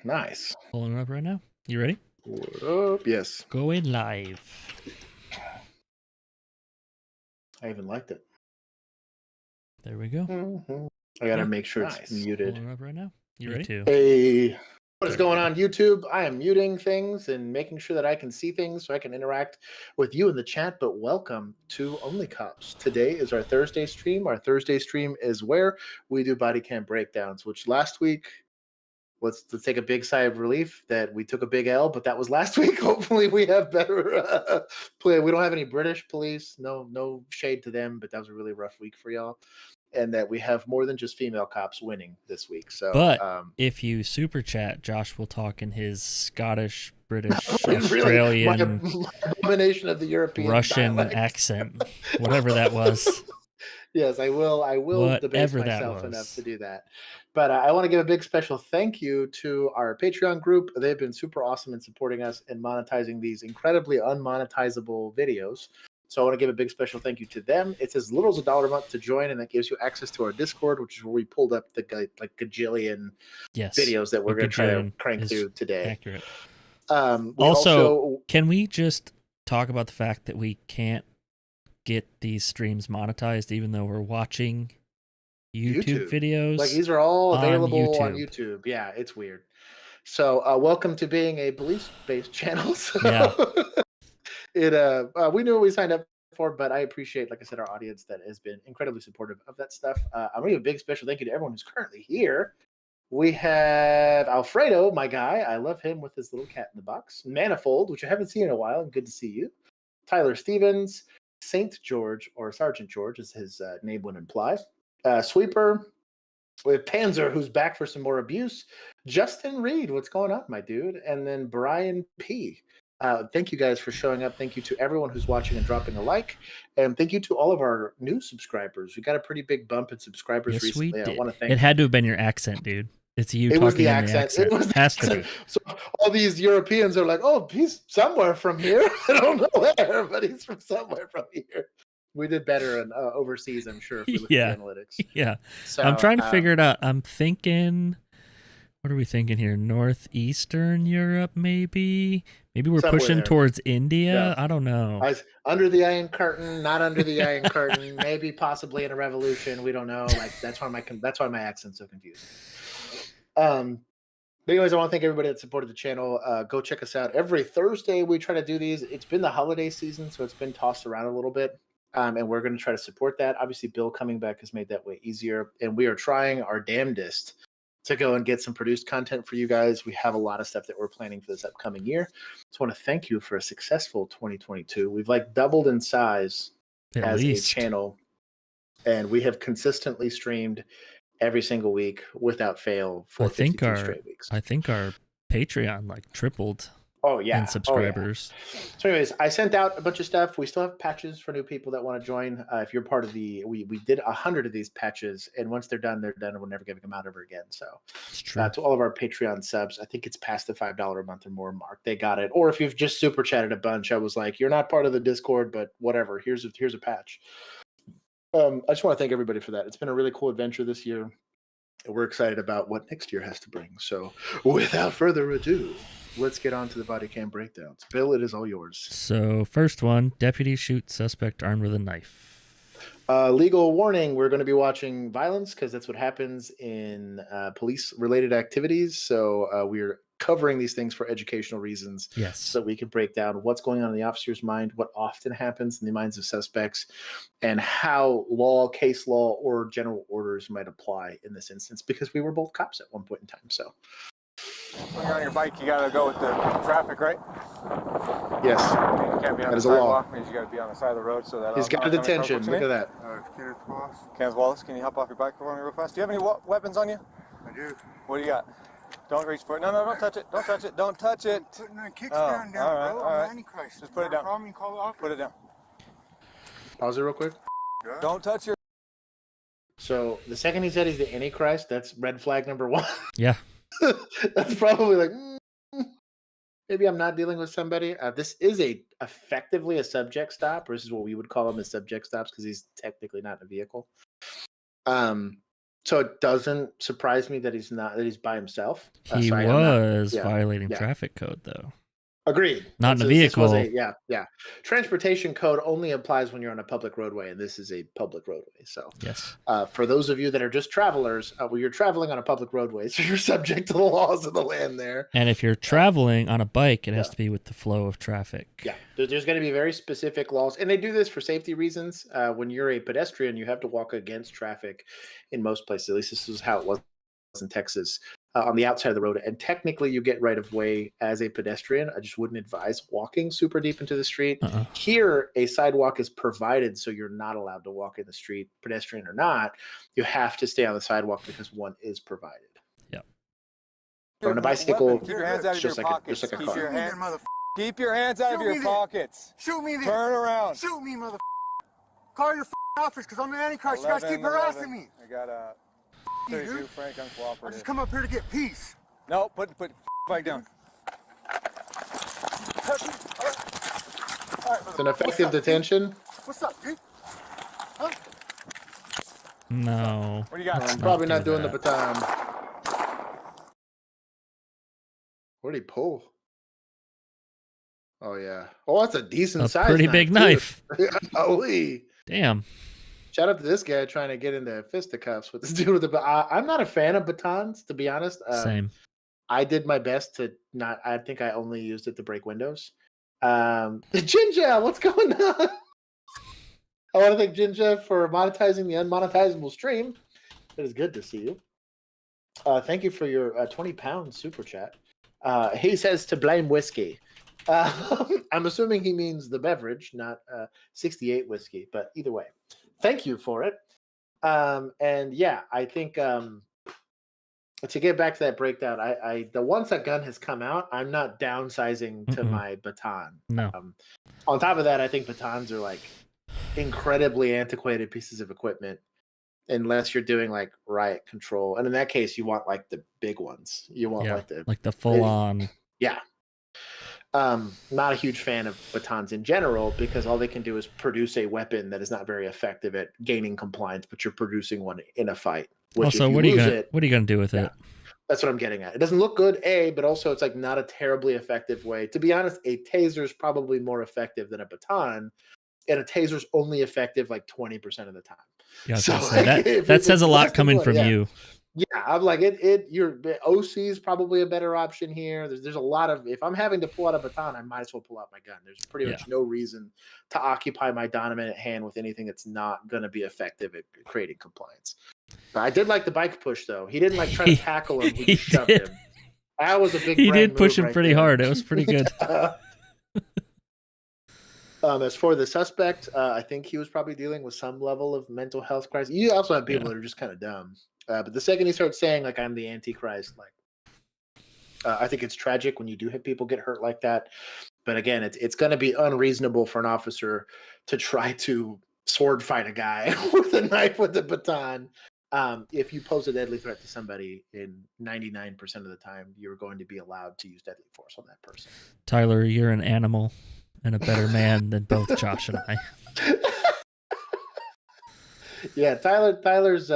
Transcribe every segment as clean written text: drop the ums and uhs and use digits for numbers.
Nice. Pulling it up right now. You ready? What up? Yes. Going live. I even liked it. There we go. I gotta make sure it's muted. Pulling it up right now. You ready? Too. Hey, what is going on, YouTube? I am muting things and making sure that I can see things so I can interact with you in the chat. But welcome to Only Cops. Today is our Thursday stream. Our Thursday stream is where we do body cam breakdowns, which last week, let's take a big sigh of relief that we took a big L, but that was last week. Hopefully we have better play. We don't have any British police. No shade to them, but that was a really rough week for y'all. And that we have more than just female cops winning this week. So, but if you super chat, Josh will talk in his Scottish, British, really, Australian, my abomination of the European Russian dialect. accent, whatever that was. Yes, I will debase Whatever that myself was. enough to do that. But I want to give a big special thank you to our Patreon group. They've been super awesome in supporting us and monetizing these incredibly unmonetizable videos. So I want to give a big special thank you to them. It's as little as $1 a month to join, and that gives you access to our Discord, which is where we pulled up the like gajillion videos that we're going to try to crank through today. Accurate. Also, can we just talk about the fact that we can't get these streams monetized even though we're watching YouTube videos? Like, these are all available on YouTube. Yeah, it's weird. So welcome to being a police-based channel. So yeah. We knew what we signed up for, but I appreciate, like I said, our audience that has been incredibly supportive of that stuff. I'm going to give a big special thank you to everyone who's currently here. We have Alfredo, my guy. I love him with his little cat in the box. Manifold, which I haven't seen in a while, and good to see you. Tyler Stevens, Saint George, or Sergeant George, as his name would imply. Sweeper. We have Panzer, who's back for some more abuse. Justin Reed, what's going on, my dude? And then Brian P. Thank you guys for showing up. Thank you to everyone who's watching and dropping a like. And thank you to all of our new subscribers. We got a pretty big bump in subscribers recently. I want to thank It had to have been your accent, dude. It's you it talking was the in accent. the accent. It was has to be. So all these Europeans are like, oh, he's somewhere from here. I don't know where, but he's from somewhere from here. We did better in overseas, I'm sure, if we look at the analytics. Yeah. So, I'm trying to figure it out. I'm thinking, what are we thinking here? Northeastern Europe, maybe? Maybe we're pushing towards India? Yeah. I don't know. Under the Iron Curtain, not under the Iron Curtain, maybe possibly in a revolution. We don't know. Like that's why my accent's so confusing. But anyways, I want to thank everybody that supported the channel. Go check us out. Every Thursday we try to do these. It's been the holiday season, so it's been tossed around a little bit. And we're going to try to support that. Obviously, Bill coming back has made that way easier. And we are trying our damnedest to go and get some produced content for you guys. We have a lot of stuff that we're planning for this upcoming year. So I want to thank you for a successful 2022. We've like doubled in size as a channel. And we have consistently streamed every single week without fail for 52 straight weeks. I think our Patreon like tripled. Oh yeah, and subscribers. Oh, yeah. So, anyways, I sent out a bunch of stuff. We still have patches for new people that want to join. If you're part of we did 100 of these patches, and once they're done, and we're never giving them out ever again. So, it's true. To all of our Patreon subs, I think it's past the $5 a month or more mark. They got it. Or if you've just super chatted a bunch, I was like, you're not part of the Discord, but whatever. Here's a patch. I just want to thank everybody for that. It's been a really cool adventure this year. We're excited about what next year has to bring. So, without further ado, let's get on to the body cam breakdowns. Bill, it is all yours. So, first one, deputy shoots suspect armed with a knife. Legal warning, we're going to be watching violence because that's what happens in police-related activities. So we're covering these things for educational reasons. Yes. So we can break down what's going on in the officer's mind, what often happens in the minds of suspects, and how case law, or general orders might apply in this instance, because we were both cops at one point in time. So. When you're on your bike, you gotta go with the traffic, right? Yes. You can't be on the sidewalk. Means you gotta be on the side of the road. So that he's got a detention. Look at that. Kenneth Wallace, can you hop off your bike for me real fast? Do you have any weapons on you? I do. What do you got? Don't reach for it. No, don't touch it. Don't touch it. Don't touch it. Putting my kickstand down, all right, bro. all right. Antichrist. Just put it down. Put it down. Pause it real quick. Yeah. Don't touch your. So the second he said he's the Antichrist, that's red flag number 1. Yeah. That's probably like, maybe I'm not dealing with somebody. This is effectively a subject stop, or this is what we would call them as subject stops, because he's technically not in a vehicle. So it doesn't surprise me that he's by himself. He was violating traffic code, though. Agreed. Not in a vehicle. Yeah. Transportation code only applies when you're on a public roadway, and this is a public roadway. So, yes. For those of you that are just travelers, you're traveling on a public roadway, so you're subject to the laws of the land there. And if you're traveling on a bike, it has to be with the flow of traffic. Yeah, there's going to be very specific laws, and they do this for safety reasons. When you're a pedestrian, you have to walk against traffic in most places. At least this is how it was in Texas. On the outside of the road, and technically you get right of way as a pedestrian. I just wouldn't advise walking super deep into the street. Here, a sidewalk is provided, so you're not allowed to walk in the street, pedestrian or not. You have to stay on the sidewalk because one is provided. Yeah. But on a bicycle, keep your hands out of your pockets. Just like a car. Keep your hands out of your pockets. Shoot me, Turn around. Shoot me, mother. Call your office because I'm the Antichrist. You guys keep harassing me. I got a 32, Frank, uncooperative. I just come up here to get peace. No, put bike down. It's an effective detention. What's up, dude? Huh? No. What do you got? I'm probably not doing the baton. What did he pull? Oh, yeah. Oh, that's a decent size. Pretty big knife. Holy. Damn. Shout out to this guy trying to get into fisticuffs with this dude with the. I'm not a fan of batons, to be honest. Same. I did my best to not. I think I only used it to break windows. Jinja, what's going on? I want to thank Jinja for monetizing the unmonetizable stream. It is good to see you. Thank you for your 20-pound super chat. He says to blame whiskey. I'm assuming he means the beverage, not 68 whiskey, but either way. Thank you for it. And yeah, I think to get back to that breakdown, the once that gun has come out, I'm not downsizing to my baton. No. On top of that, I think batons are like incredibly antiquated pieces of equipment, unless you're doing like riot control. And in that case, you want like the big ones. You want like the full on. Yeah. Not a huge fan of batons in general because all they can do is produce a weapon that is not very effective at gaining compliance, but you're producing one in a fight. Also, what are you gonna do with it? That's what I'm getting at. It doesn't look good, but also it's like not a terribly effective way. To be honest, a taser is probably more effective than a baton, and a taser's only effective like 20% of the time. Yeah, so that says a lot coming from you. Yeah, I'm like your OC is probably a better option here. There's a lot of, if I'm having to pull out a baton, I might as well pull out my gun. There's pretty much no reason to occupy my dominant hand with anything that's not going to be effective at creating compliance. But I did like the bike push though. He didn't like try to tackle him. He just shoved him. That was a big. He did push him pretty hard. It was pretty good. As for the suspect, I think he was probably dealing with some level of mental health crisis. You also have people that are just kind of dumb. But the second he starts saying, like, I'm the Antichrist, like, I think it's tragic when you do have people get hurt like that. But again, it's going to be unreasonable for an officer to try to sword fight a guy with a knife with a baton. If you pose a deadly threat to somebody, in 99% of the time, you're going to be allowed to use deadly force on that person. Tyler, you're an animal and a better man than both Josh and I. Yeah, Tyler's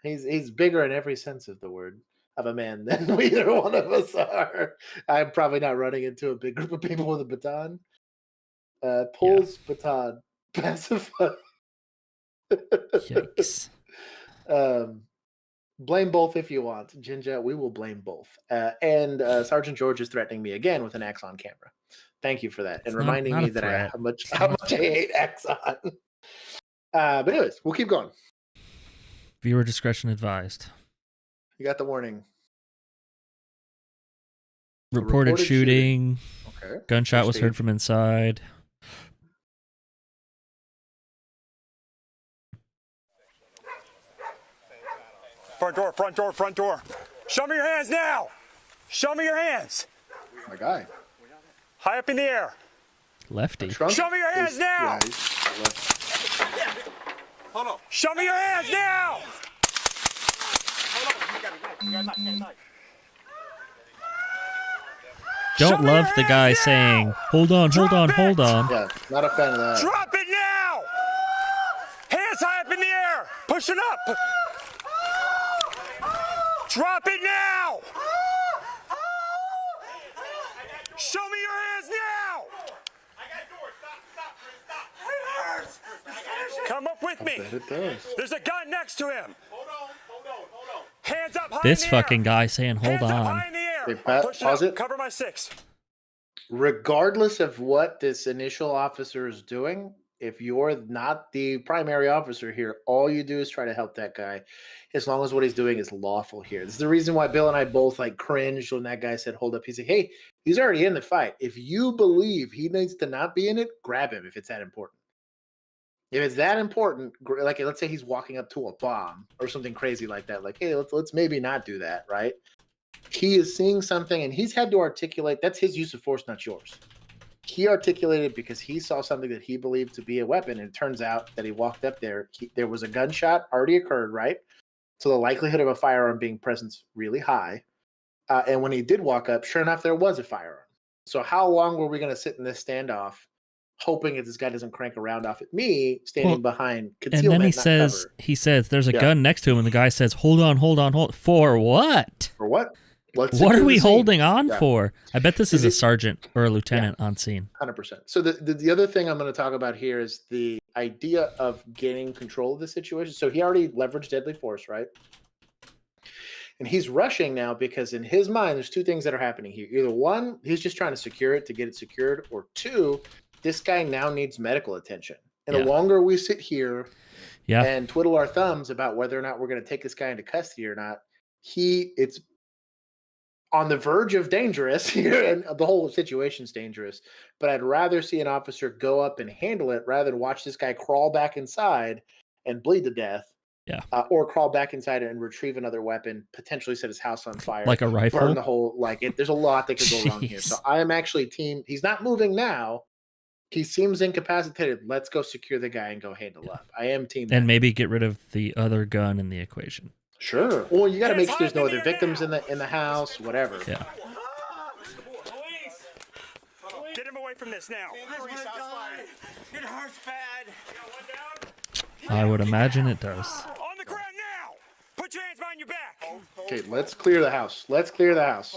he's bigger in every sense of the word of a man than either one of us are. I'm probably not running into a big group of people with a baton. Pulls baton, pacify. Yikes. Blame both if you want, Jinja. We will blame both. And Sergeant George is threatening me again with an axe on camera. Thank you for that, and reminding me that how much I hate Axon. But anyways, we'll keep going. Viewer discretion advised. You got the warning. Reported shooting. Okay. Gunshot was heard from inside. Front door, front door, front door. Show me your hands now. Show me your hands. My guy. High up in the air. Lefty. Show me your hands now. Hold on. Show me your hands now. Hold on. You got a knife. Don't love the guy saying, hold on, hold on, hold on. Yeah, not a fan of that. Drop it now. Hands high up in the air. Push it up. Drop it now! Show me your hands now! Come up with me. It does. There's a gun next to him. Hold on. Hands up high This in the fucking air. guy saying, hold Hands up on. high in the air. Wait, Push pause up. it. Cover my 6. Regardless of what this initial officer is doing, if you're not the primary officer here, all you do is try to help that guy, as long as what he's doing is lawful here. This is the reason why Bill and I both like cringed when that guy said, hold up. He said, hey, he's already in the fight. If you believe he needs to not be in it, grab him if it's that important. If it's that important, like let's say he's walking up to a bomb or something crazy like that, like, hey, let's maybe not do that, right? He is seeing something and he's had to articulate. That's his use of force, not yours. He articulated because he saw something that he believed to be a weapon, and it turns out that he walked up there. There was a gunshot already occurred, right? So the likelihood of a firearm being present is really high. And when he did walk up, sure enough, there was a firearm. So how long were we going to sit in this standoff, hoping that this guy doesn't crank a round off at me, standing behind concealment? And then he says, there's a gun next to him, and the guy says, hold on. For what? For what? What are we holding on for? I bet this is a sergeant or a lieutenant on scene. 100%. So the other thing I'm going to talk about here is the idea of gaining control of the situation. So he already leveraged deadly force, right? And he's rushing now because in his mind, there's two things that are happening here. Either one, he's just trying to secure it to get it secured, or two, this guy now needs medical attention. And the longer we sit here and twiddle our thumbs about whether or not we're going to take this guy into custody or not, it's on the verge of dangerous here, and the whole situation's dangerous. But I'd rather see an officer go up and handle it rather than watch this guy crawl back inside and bleed to death. Yeah. Or crawl back inside and retrieve another weapon, potentially set his house on fire, like a rifle, burn the whole. There's a lot that could go wrong here. So I am actually team. He's not moving now. He seems incapacitated. Let's go secure the guy and go handle up. I am team. And maybe get rid of the other gun in the equation. Sure. Well, you got to make sure there's no other victims in the house, whatever. Yeah. Get him away from this now. It hurts bad. I would imagine it does. On the ground now. Put your hands behind your back. Okay, let's clear the house. Let's clear the house.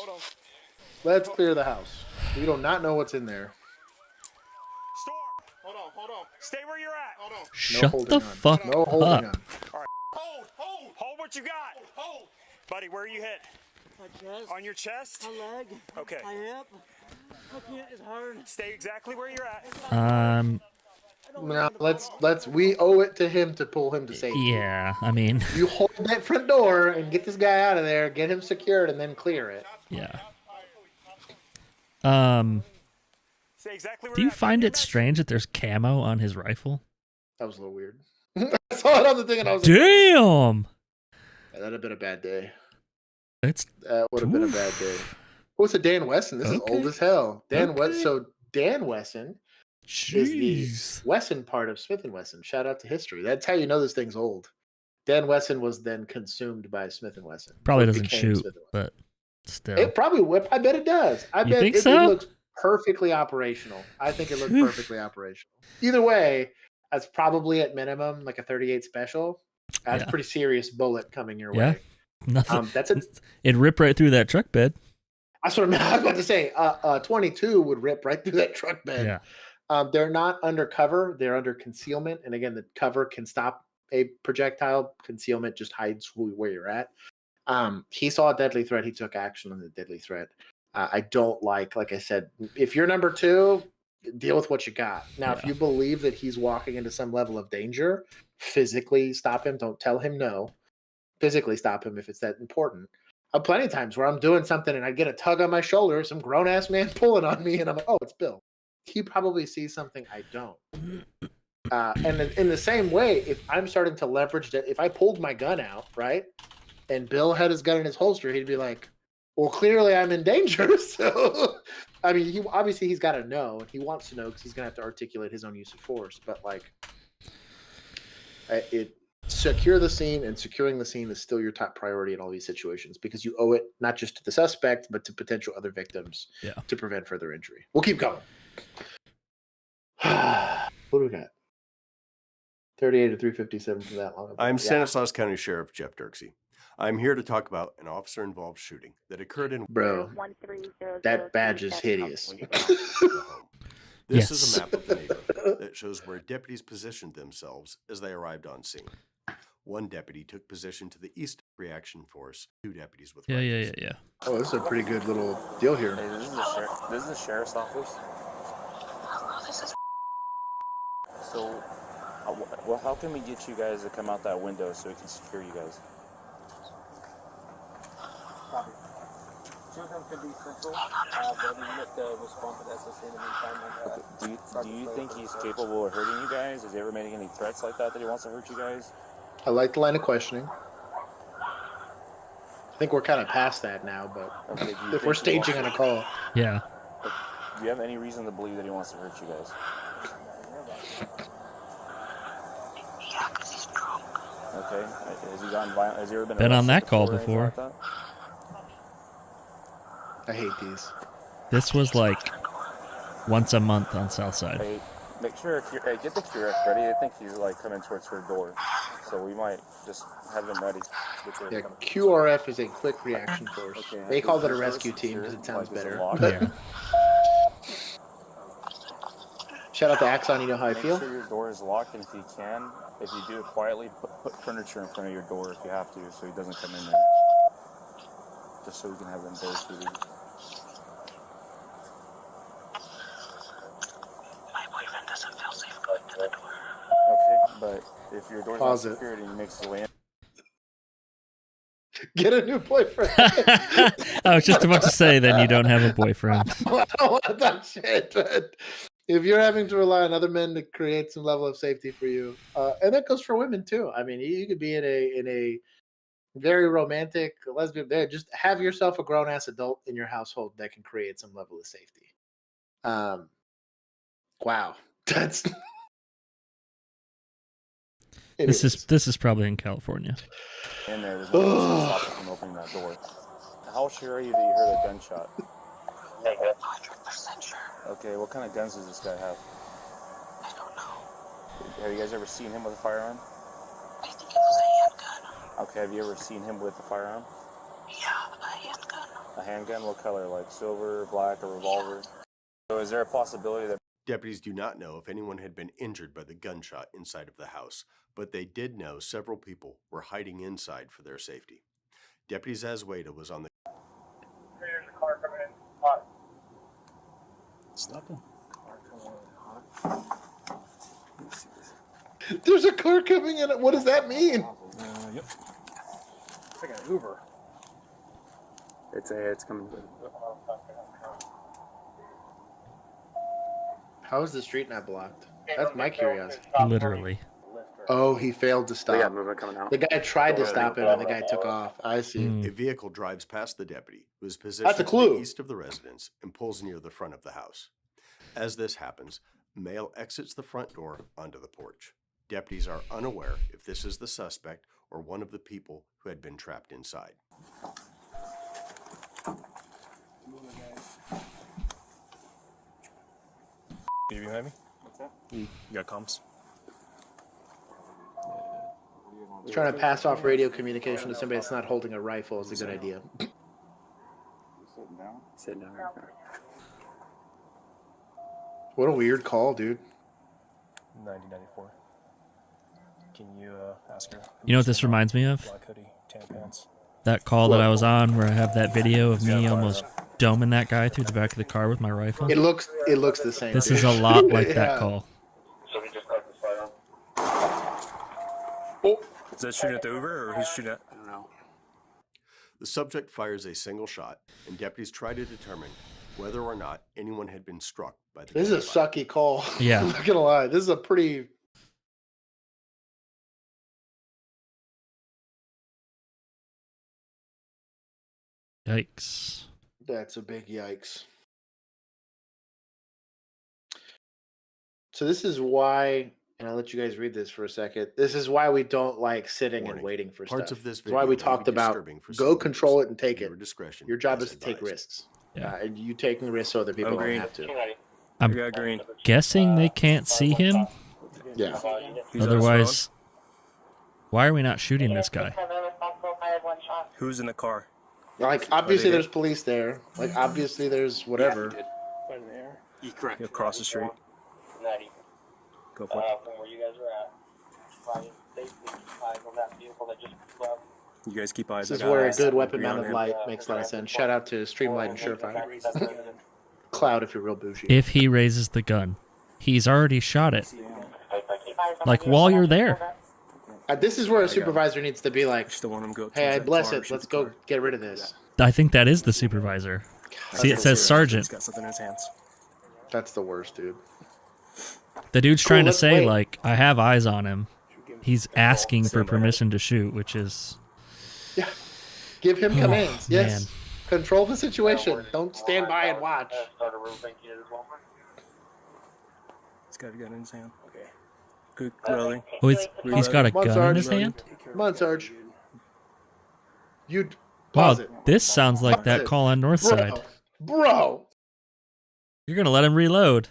Let's clear the house. We do not know what's in there. Storm. Hold on. Stay where you're at. Hold on. Shut the fuck up. No holding on. All right. Hold what you got. Hold. Buddy, where are you hit? My chest. On your chest? My leg. Okay. My hip. My hip is hard. Stay exactly where you're at. No, we owe it to him to pull him to safety. Yeah, I mean, you hold that front door and get this guy out of there, get him secured, and then clear it. Yeah. Stay exactly where Do you find it strange that there's camo on his rifle? That was a little weird. I saw it on the thing and I was damn! That'd have been a bad day. That would have been a bad day. What's a Dan Wesson? This is old as hell. Dan Wesson is the Wesson part of Smith & Wesson. Shout out to history. That's how you know this thing's old. Dan Wesson was then consumed by Smith & Wesson. Probably doesn't shoot, but still. It probably would. I bet it does. I bet it looks perfectly operational. I think it looks perfectly operational. Either way, that's probably at minimum like a 38 special. That's a pretty serious bullet coming your way. Nothing. It'd rip right through that truck bed. That's what I was about to say. 22 would rip right through that truck bed. Yeah. They're not under cover. They're under concealment. And again, the cover can stop a projectile. Concealment just hides where you're at. He saw a deadly threat. He took action on the deadly threat. I don't like I said, if you're number 2, deal with what you got. Now, if you believe that he's walking into some level of danger, physically stop him. Don't tell him no. Physically stop him if it's that important. Plenty of times where I'm doing something and I get a tug on my shoulder, some grown-ass man pulling on me, and I'm like, oh, it's Bill. He probably sees something I don't. And in the same way, if I'm starting to leverage that, if I pulled my gun out, right, and Bill had his gun in his holster, he'd be like, well, clearly I'm in danger. So, I mean, he's got to know, and he wants to know because he's going to have to articulate his own use of force. But, secure the scene, and securing the scene is still your top priority in all these situations because you owe it not just to the suspect, but to potential other victims to prevent further injury. We'll keep going. What do we got? 38 to 357 for that long. I'm Stanislaus County Sheriff Jeff Dirksey. I'm here to talk about an officer-involved shooting that occurred in... Bro, that badge is hideous. This is a map of the neighborhood that shows where deputies positioned themselves as they arrived on scene. One deputy took position to the east reaction force, 2 deputies with rifles. Yeah. Oh, this is a pretty good little deal here. Hey, this is the sheriff's office. Hello, this is... So, well, how can we get you guys to come out that window so we can secure you guys? Copy. Two of them could be central, but we let the response to SSA in the meantime. Okay. Do you think he's capable of hurting you guys? Has he ever made any threats like that he wants to hurt you guys? I like the line of questioning. I think we're kind of past that now, but Okay, if we're staging on a call. Yeah. Do you have any reason to believe that he wants to hurt you guys? Yeah, because he's drunk. Okay. Has he gotten violent? Has he ever Been on that call or anything before. like that? I hate these. This was like once a month on Southside. Hey, make sure get the QRF ready. I think he's like coming towards her door, so we might just have him ready. Yeah, QRF is a quick reaction force. Okay, They called it a rescue team because it sounds better. Yeah. Shout out to Axon, you know how I Make feel? sure your door is locked, and if you do it quietly, put furniture in front of your door if you have to, so he doesn't come in there. Just so we can have him barricaded. My boyfriend doesn't feel safe going to the door. Okay, but if your door's not Pause it. secured and he makes his way in, Get a new boyfriend. I was just about to say, then you don't have a boyfriend. I don't want that shit. But if you're having to rely on other men to create some level of safety for you, and that goes for women too. I mean, you could be in a very romantic lesbian. There, just have yourself a grown ass adult in your household that can create some level of safety. Wow, that's. This is probably in California. in there, there's nothing to stop him from opening that door. How sure are you that you heard a gunshot? 100% sure. Okay, what kind of guns does this guy have? I don't know. Have you guys ever seen him with a firearm? I think it was a handgun. Okay, have you ever seen him with a firearm? Yeah, a handgun. A handgun? What color? Like silver, black, or revolver? So is there a possibility that Deputies do not know if anyone had been injured by the gunshot inside of the house, but they did know several people were hiding inside for their safety. Deputy Azueta was on the... There's a car coming in hot. Nothing. There's a car coming in. What does that mean? Yep. It's like an Uber. It's coming. How is the street not blocked? That's my curiosity. Literally. Oh, he failed to stop. We got movement coming out. The guy tried to stop him, and the guy took off. I see. A vehicle drives past the deputy, who is That's positioned a to clue. the east of the residence, and pulls near the front of the house. As this happens, male exits the front door onto the porch. Deputies are unaware if this is the suspect or one of the people who had been trapped inside. You behind me? You got comms? Trying to pass off radio communication to somebody that's not holding a rifle is a good idea. Sitting down. What a weird call, dude. 9094. Can you ask her? You know what this reminds me of? Black hoodie, tan pants. That call that I was on where I have that video of me almost doming that guy through the back of the car with my rifle. It looks the same. This dude. is a lot like Yeah. that call. So we just got this fire. Oh, Is that shooting at the Uber or who's shooting at? I don't know. The subject fires a single shot, and deputies try to determine whether or not anyone had been struck by the this is a gunfire. sucky call. Yeah. I'm not gonna lie. This is a pretty. Yikes. That's a big yikes. So this is why, and I'll let you guys read this for a second. This is why we don't like sitting and Warning. waiting for Parts stuff. of this It's why we video may be talked about disturbing for go some control viewers. it and take it. Viewer discretion Your job is is to take advised. risks. Yeah. And you taking risks so other people don't green. have to. I'm You got green. guessing they can't see him. Yeah. He's on his Otherwise, why are we not shooting this guy? Who's in the car? Like, obviously there's police there. Like, obviously there's whatever. Right in there. You correct. Across the street. 90. Go for it. From where you guys are at. Finding safely eyes on that vehicle that just pulled up. You guys keep eyes. This is where a good weapon mounted light makes a lot of sense. Shout out to Streamlight and Surefire. Cloud if you're real bougie. If he raises the gun, he's already shot it. Like, while you're there. This is where a supervisor needs to be like, Just don't want him to go. hey, I bless it. Let's go get rid of this. I think that is the supervisor. See, it says sergeant. He's got something in his hands. That's the worst, dude. The dude's Cool, trying to let's say, wait. like, I have eyes on him. He's asking for permission to shoot, which is... Yeah. Give him commands. Yes. Man. Control the situation. Don't stand by and watch. He's got a gun in his hand. Okay. Good rolling. Oh, he's got a Come on, gun in his Sarge. hand? Come on, Sarge. You Wow, pause it. this sounds like Pause that it. call on Northside. Bro, You're going to let him reload.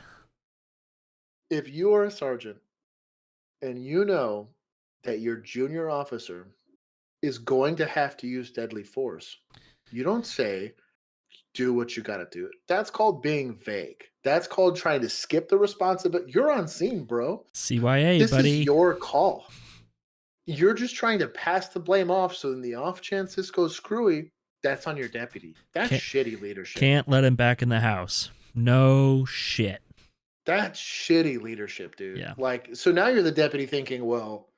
if you are a sergeant and you know that your junior officer is going to have to use deadly force, you don't say, do what you got to do. That's called being vague. That's called trying to skip the responsibility. You're on scene, bro. CYA, This buddy. is your call. You're just trying to pass the blame off, so in the off chance this goes screwy, that's on your deputy. That's shitty leadership. Can't let him back in the house. No shit. That's shitty leadership, dude. Yeah. Like, so now you're the deputy thinking, well,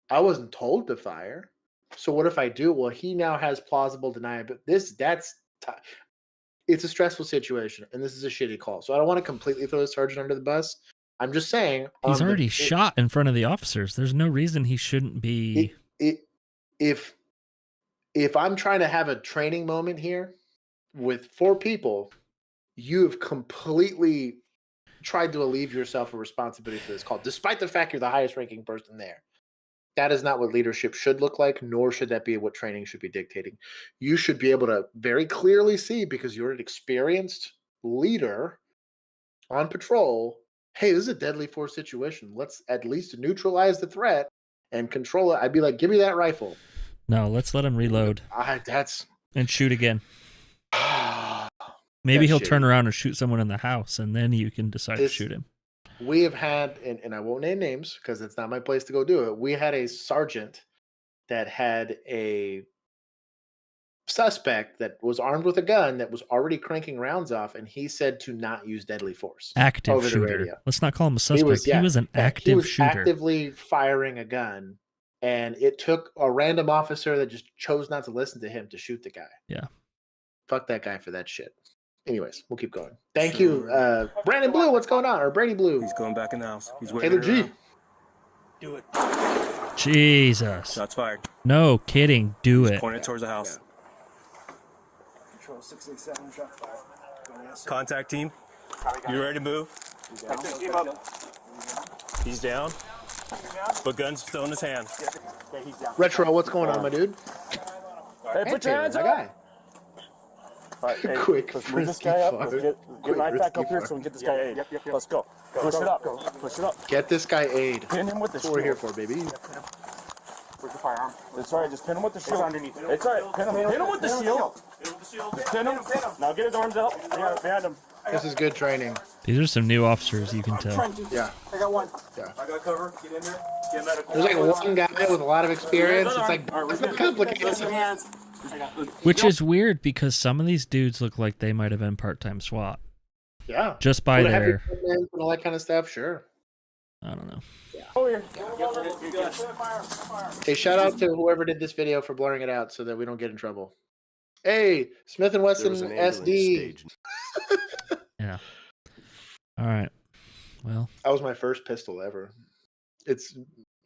I wasn't told to fire. So what if I do? Well, he now has plausible deniability. It's a stressful situation, and this is a shitty call. So I don't want to completely throw the sergeant under the bus. I'm just saying He's already shot in front of the officers. There's no reason he shouldn't be. If I'm trying to have a training moment here with 4 people, you have completely tried to alleviate yourself of responsibility for this call, despite the fact you're the highest ranking person there. That is not what leadership should look like, nor should that be what training should be dictating. You should be able to very clearly see, because you're an experienced leader on patrol, hey, this is a deadly force situation. Let's at least neutralize the threat and control it. I'd be like, give me that rifle. No, let's let him reload That's and shoot again. Maybe he'll shitty. turn around and shoot someone in the house, and then you can decide to shoot him. We have had, and I won't name names because it's not my place to go do it. We had a sergeant that had a suspect that was armed with a gun that was already cranking rounds off, and he said to not use deadly force. Active over the shooter. radio. Let's not call him a suspect. He was an He active was shooter. actively firing a gun, and it took a random officer that just chose not to listen to him to shoot the guy. Yeah. Fuck that guy for that shit. Anyways, we'll keep going. Thank you. Brandon Blue, what's going on? Or Brady Blue. He's going back in the house. He's Taylor waiting. G. Do it. Jesus. Shots fired. No kidding. Do it. Pointed towards the house. Control 687, shot fired. Contact team. You ready to move? He's down. But gun's still in his hand. Retro, what's going on, my dude? Hey, put your hands my up. guy. All right, hey, Quick, let's move this frisky guy up. fart. Let's get Quick, knife back frisky up here fart. so we can get this guy aid. Let's go. Push it up. Push it up. Get this guy aid. Pin him with the That's what we're shield. here for, baby. Where's the firearm? It's all right. Just pin him with the shield. It's underneath. It's all right. Pin him with the shield. Just pin him. Now get his arms out. Behind him. This is good training. These are some new officers, you can tell. Yeah. I got one. Yeah. I got cover. Get in there. Get medical. There's like one guy with a lot of experience. It's like, it's not complicated. hands. Which is weird because some of these dudes look like they might have been part-time SWAT. Yeah. Just by Would it have their... equipment and all that kind of stuff, sure. I don't know. Over here. Hey, shout out to whoever did this video for blurring it out so that we don't get in trouble. Hey, Smith & Wesson There was an ambulance SD. stage. Yeah. All right. Well, That was my first pistol ever. It's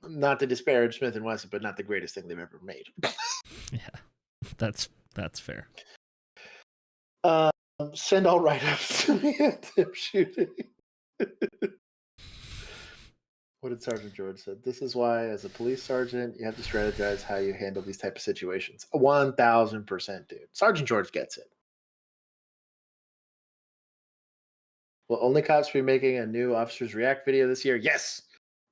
not to disparage Smith & Wesson, but not the greatest thing they've ever made. yeah. That's fair. Send all write-ups to me at tip shooting. What did Sergeant George said? This is why, as a police sergeant, you have to strategize how you handle these type of situations. 1,000%, dude. Sergeant George gets it. Will only cops be making a new Officers React video this year? Yes.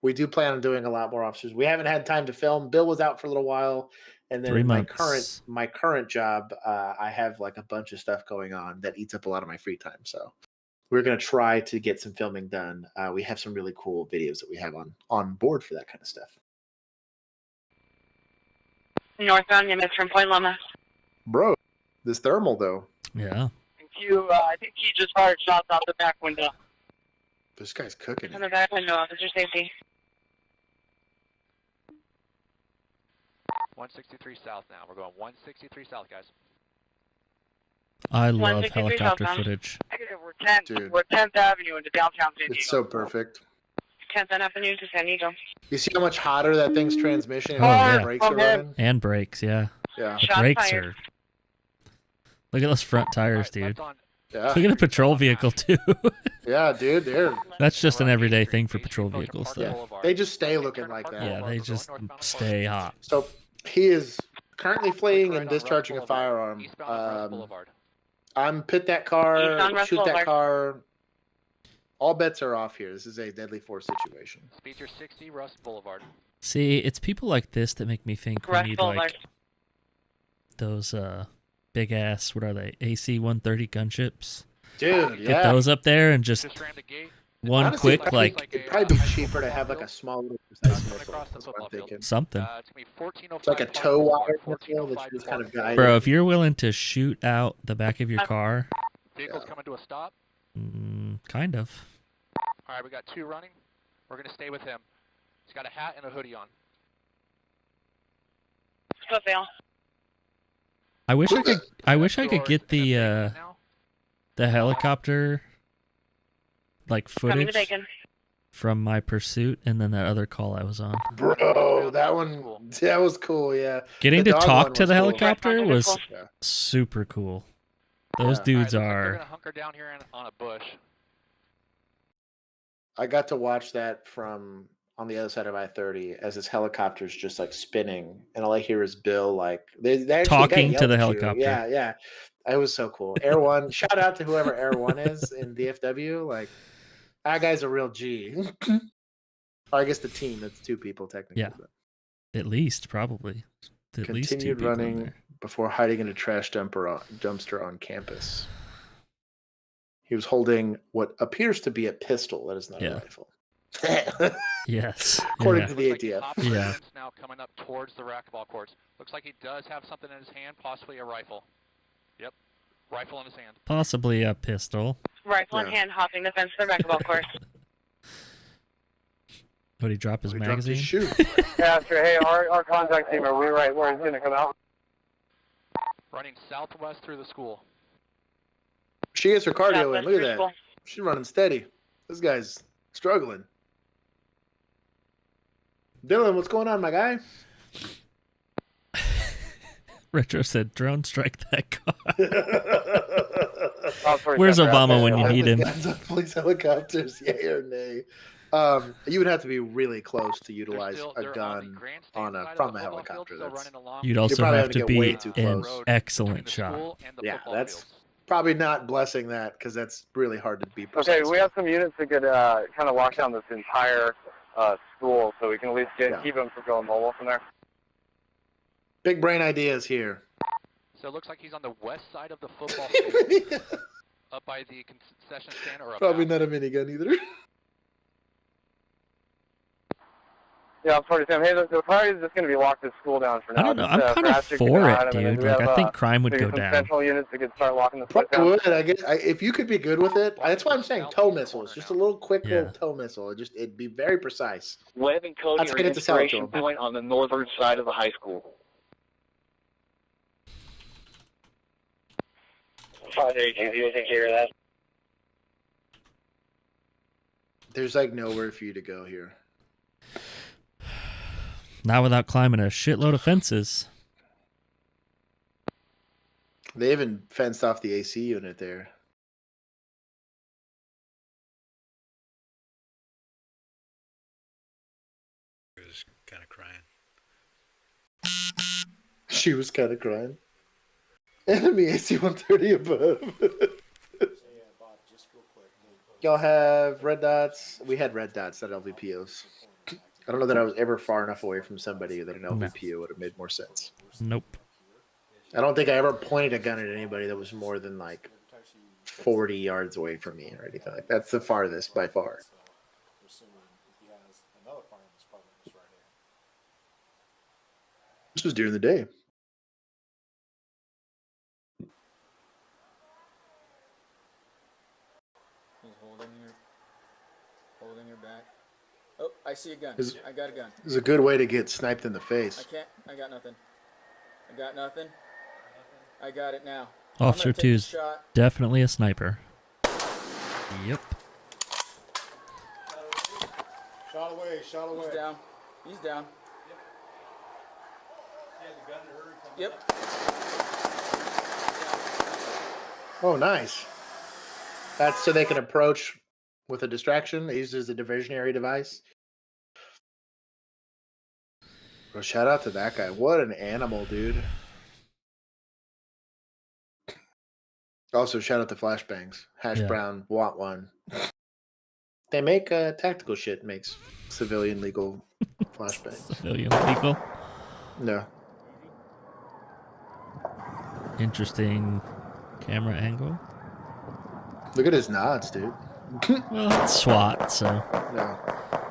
we do plan on doing a lot more officers. We haven't had time to film. Bill was out for a little while, and then 3 my months. current job, I have like a bunch of stuff going on that eats up a lot of my free time. So we're gonna try to get some filming done. We have some really cool videos that we have on board for that kind of stuff. Northbound units from Point Loma. Bro, this thermal though. Yeah. I think he just fired shots out the back window. This guy's cooking On it. the back window, officer safety. 163 south now. We're going 163 south, guys. I love 163 helicopter southbound. footage. We're 10th Avenue into downtown San Diego. It's so perfect. 10th Avenue to San Diego. You see how much hotter that thing's transmission and Oh, how the yeah. brakes are running? And brakes, yeah. Yeah. The Shots brakes fired. are... Look at those front tires, dude. Yeah. Look at a patrol vehicle, too. Yeah, dude, they're That's just an everyday thing for patrol vehicles, yeah. though. They just stay looking like that. Yeah, they just stay hot. So he is currently fleeing and discharging a firearm. I'm pit that car, Eastbound Rush shoot that Boulevard. car. All bets are off here. This is a deadly force situation. Speed your 60 Russ Boulevard. See, it's people like this that make me think we Rush need, Boulevard. like, those, big-ass, what are they, AC-130 gunships? Dude, Get yeah. those up there and just one Honestly, quick, like, it'd probably be cheaper to have like a small little precise missile. That's what I'm thinking. something. It's like a tow wire missile that you just kind of guide. Bro, if you're willing to shoot out the back of your car, Vehicle's coming to a stop. kind of. All right, we got 2 running. We're going to stay with him. He's got a hat and a hoodie on. Football. I wish I could get the helicopter, like, Coming to footage Bacon. from my pursuit and then that other call I was on. Bro, that was cool. Yeah. Getting The to dog talk one to was the cool. helicopter was Yeah. super cool. Those Yeah. dudes They're are... going to hunker down here on a bush. I got to watch that from on the other side of I-30 as this helicopter's just like spinning, and all I hear is Bill like they actually Talking got to the yelled at you. helicopter. Yeah, yeah, it was so cool. Air One, shout out to whoever Air One is in DFW. Like that guy's a real G. Or I guess the team. That's 2 people technically. Yeah. but At least, probably. At least 2 continued people in running there. before hiding in a trash dumpster on campus. He was holding what appears to be a pistol. That is not a rifle. Yes. According yeah. to the Looks like ATF. operates Yeah. now coming up towards the racquetball courts. Looks like he does have something in his hand, possibly a rifle. Yep, rifle in his hand. Possibly a pistol. Rifle in hand, hopping the fence to the racquetball course. Would he drop his He dropped his magazine? shoe. Yeah, sure. Hey, our contact team, are we right where he's going to come out? Running southwest through the school. She gets her cardio in. Southwest Look at through that. school. She's running steady. This guy's struggling. Dylan, what's going on, my guy? Retro said, drone strike that car. Oh, pretty Where's separate out Obama there. when you need him? Guns on police helicopters, yay or nay? You would have to be really close to utilize a gun from a helicopter. You'd also probably have have to to get way be too an close. excellent shot. Yeah, that's probably not blessing that because that's really hard to be precise. Okay, we have some units that could kind of lock down this entire school, so we can at least keep them from going mobile from there. Big brain ideas here. So it looks like he's on the west side of the football field, up by the concession stand or up Probably out. not a minigun either. Yeah, I'm sorry, Sam. Hey, the priority is just going to be lock this school down for now. I don't know. Just, I'm kind of perhaps you can for hide it, 'em, and then dude. we Like, have, I think crime would maybe go some down. central units that could start locking this place Probably down. would. I guess if you could be good with it. That's why I'm saying tow missiles. Just a little quick little tow missile. It'd be very precise. Webb and Cody Let's are get an it to sell it to inspiration them. point on the northern side of the high school. 582, you take care of that. There's like nowhere for you to go here. Not without climbing a shitload of fences. They even fenced off the AC unit there. Was kind of crying. She was kind of crying. Enemy AC-130 above. Y'all have red dots. We had red dots, not LVPOs. I don't know that I was ever far enough away from somebody that an LVP would have made more sense. Nope. I don't think I ever pointed a gun at anybody that was more than like 40 yards away from me or anything like that. That's the farthest by far. This was during the day. He's holding your back. Oh, I see a gun. I got a gun. This is a good way to get sniped in the face. I got nothing. I got nothing. I got it now. Officer 2's definitely a sniper. Yep. Shot away. He's down. He's down. Yep. Oh, nice. That's so they can approach with a distraction. It uses a diversionary device. Well, shout out to that guy. What an animal, dude. Also, shout out to Flashbangs. Hash Brown, want one. They make tactical shit, makes civilian legal flashbangs. Civilian legal? No. Interesting camera angle. Look at his nods, dude. Well, it's SWAT, so. No.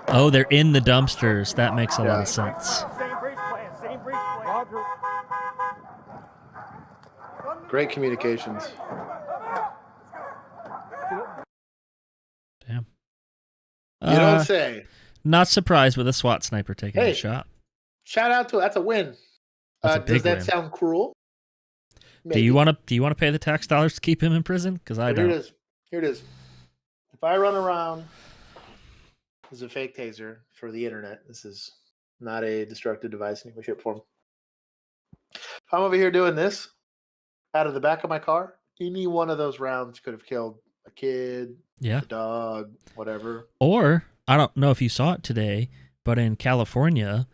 Oh, they're in the dumpsters. That makes a lot of sense. Great communications. Damn. You don't say. Not surprised with a SWAT sniper taking a shot. Shout out to that's a win. Does that sound cruel? Maybe. Do you want to pay the tax dollars to keep him in prison? Because I don't. Here it is. If I run around as a fake taser for the internet, this is not a destructive device in any way, shape, or form. If I'm over here doing this out of the back of my car, any one of those rounds could have killed a kid, a dog, whatever. Or I don't know if you saw it today, but in California,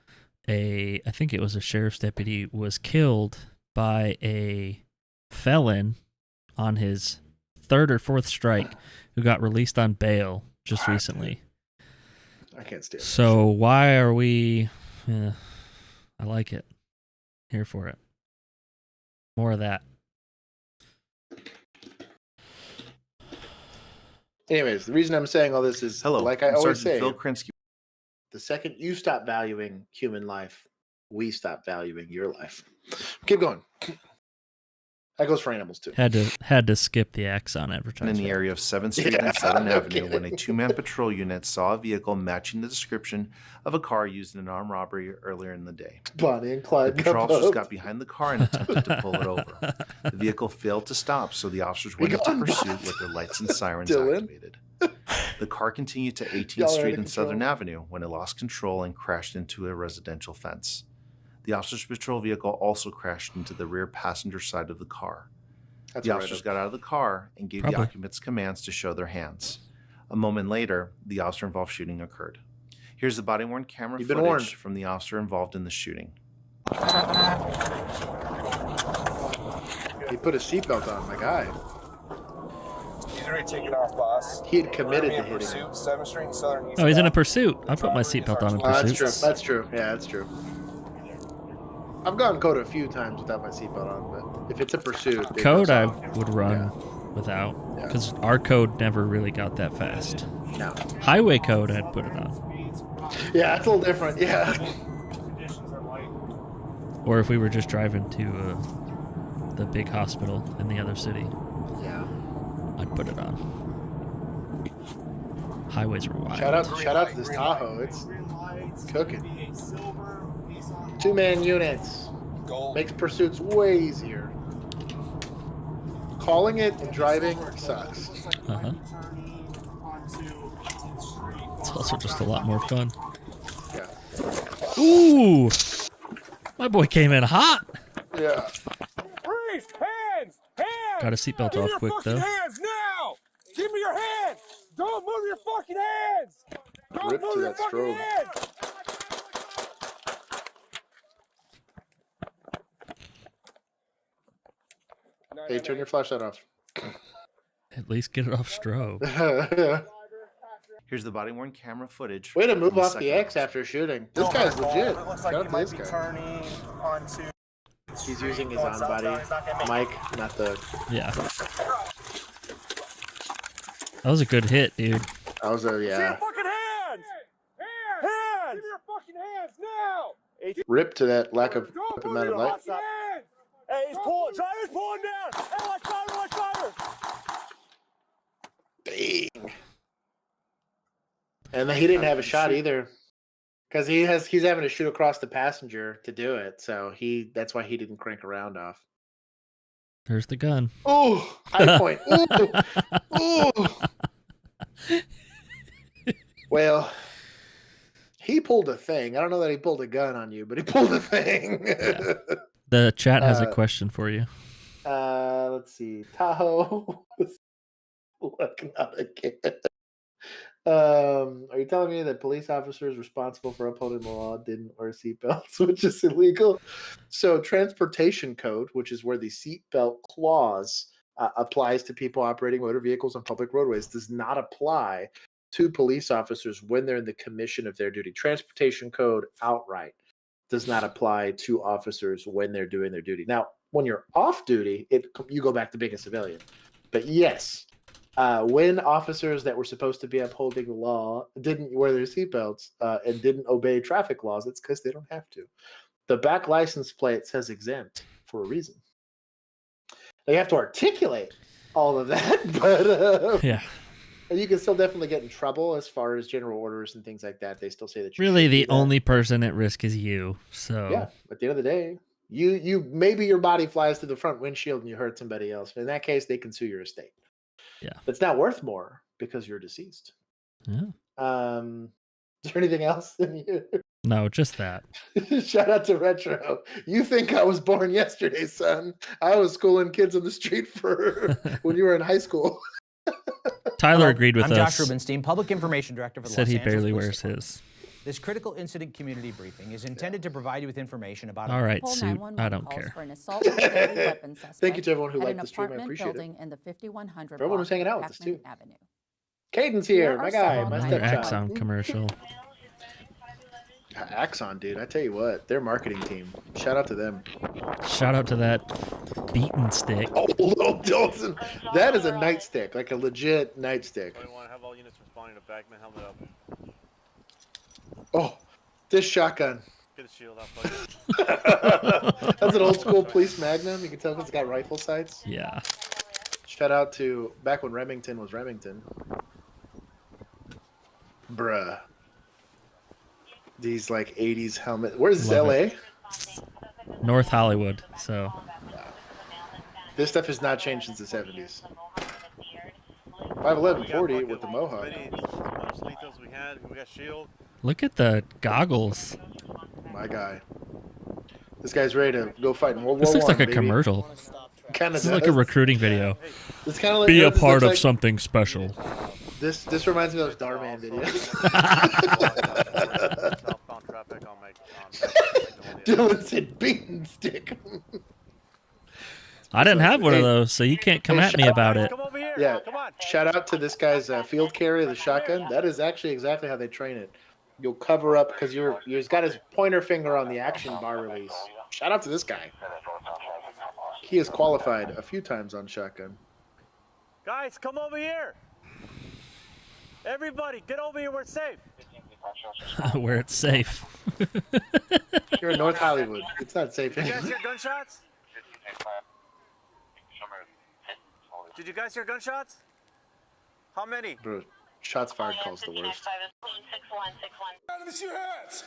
I think it was a sheriff's deputy was killed by a felon on his 3rd or 4th strike who got released on bail just recently. I can't stand it. So why are we... I like it. Here for it. More of that. Anyways, the reason I'm saying all this is, like I always say, Phil Krinsky. The second you stop valuing human life, we stop valuing your life. Keep going. That goes for animals too. Had to skip the Axon advertisement. In the area of 7th Street and 7th Avenue when a 2-man patrol unit saw a vehicle matching the description of a car used in an armed robbery earlier in the day. Bonnie and Clyde. The patrol officers got behind the car and attempted to pull it over. The vehicle failed to stop, so the officers went into pursuit with their lights and sirens activated. The car continued to 18th Street and Southern Avenue when it lost control and crashed into a residential fence. The officer's patrol vehicle also crashed into the rear passenger side of the car. The officers got out of the car and gave the occupants commands to show their hands. A moment later, the officer-involved shooting occurred. Here's the body-worn camera footage from the officer involved in the shooting. He put a seatbelt on, my guy. He's already taken off, boss. He had committed to hitting him. 7th Street and Southern East. Oh, he's in a pursuit. I put my seatbelt on in pursuit. That's true. Yeah, that's true. I've gotten code a few times without my seatbelt on, but if it's a pursuit... Code I would run without, because our code never really got that fast. No. Highway code, I'd put it on. Yeah, it's a little different, yeah. Or if we were just driving to the big hospital in the other city. Yeah. I'd put it on. Highways are wild. Shout out to this Tahoe. It's cooking. 2-man units makes pursuits way easier. Calling it and driving sucks. It's also just a lot more fun. Yeah. Ooh, my boy came in hot. Yeah. Freeze! Hands! Hands! Got a seatbelt off quick though. Hands now! Give me your hands! Don't move your fucking hands! Don't move your fucking hands! Hey, turn your flashlight off. At least get it off strobe. Here's the body-worn camera footage. Way to move from the off the second X officer. after shooting. This guy's legit. It looks Shout like out he to might this be guy. turning onto. He's using his on-body mic, not the. Yeah. That was a good hit, dude. That was a See your yeah. fucking hands! Hands! Give me your fucking hands now! Rip to that lack of Don't move amount of your light. fucking hands! Hey, he's pulling. Driver's pulling down. Hey, watch driver. Dang. And then he didn't have a shot either, because he's having to shoot across the passenger to do it. So that's why he didn't crank a round off. There's the gun. Oh, high point. Ooh. Ooh. Well, he pulled a thing. I don't know that he pulled a gun on you, but he pulled a thing. Yeah. The chat has a question for you. Let's see. Tahoe was looking out again. Are you telling me that police officers responsible for upholding the law didn't wear seatbelts, which is illegal? So transportation code, which is where the seatbelt clause applies to people operating motor vehicles on public roadways, does not apply to police officers when they're in the commission of their duty. Transportation code outright does not apply to officers when they're doing their duty. Now, when you're off duty, you go back to being a civilian. But yes, when officers that were supposed to be upholding the law didn't wear their seatbelts and didn't obey traffic laws, it's because they don't have to. The back license plate says exempt for a reason. They have to articulate all of that, but yeah, you can still definitely get in trouble as far as general orders and things like that. They still say that you really should do the that. only person at risk is you. So Yeah, at the end of the day, you maybe your body flies through the front windshield and you hurt somebody else. In that case, they can sue your estate. Yeah, it's not worth more because you're deceased. Yeah. Is there anything else in you? No, just that. Shout out to Retro. You think I was born yesterday, son? I was schooling kids on the street for when you were in high school. Tyler agreed with I'm us. Josh Rubinstein, Public Information Director for the Said Los he Angeles barely Police wears Department. his. This critical incident community briefing is intended to provide you with information about. All right, suit. I don't care. For an assault with a deadly weapon suspect Thank you to everyone who at liked an the stream. I apartment appreciate building it. in the 5100 For everyone who's block hanging out of with us Packman too. Avenue. Caden's Here here, are my guy, several my Another stepchild. Axon commercial. Axon, dude. I tell you what, their marketing team. Shout out to them. Shout out to that beaten stick. Oh, little Dilson. That is a nightstick, like a legit nightstick. We want to have all units responding to Backman. Helmet up. Oh, this shotgun. Get the shield out. That's an old school police Magnum. You can tell it's got rifle sights. Yeah. Shout out to back when Remington was Remington. Bruh. These like 80s helmet. Where's this, Love LA? it. North Hollywood. So This stuff has not changed since the 70s. 5'11", 40 with the mohawk. Most lethals we had. We got shield. look at the goggles. My guy. This guy's ready to go fight in World War This looks I, like a baby. commercial. Kinda This is like a recruiting video. It's kind of like Be a this part looks of like- something special. This reminds me of those Darman videos. Dylan said beaten stick. I didn't have one of Hey, those, so you can't come hey, at me shout- about it. Yeah, shout out to this guy's field carry of the shotgun. That is actually exactly how they train it. You'll cover up because he's got his pointer finger on the action bar release. Shout out to this guy. He has qualified a few times on shotgun. Guys, come over here. Everybody, get over here. We're safe. Where it's safe. You're in North Hollywood. It's not safe Did you guys anymore. hear gunshots? Did you guys hear gunshots? How many? Bro, shots fired calls the worst. Let me see your hands.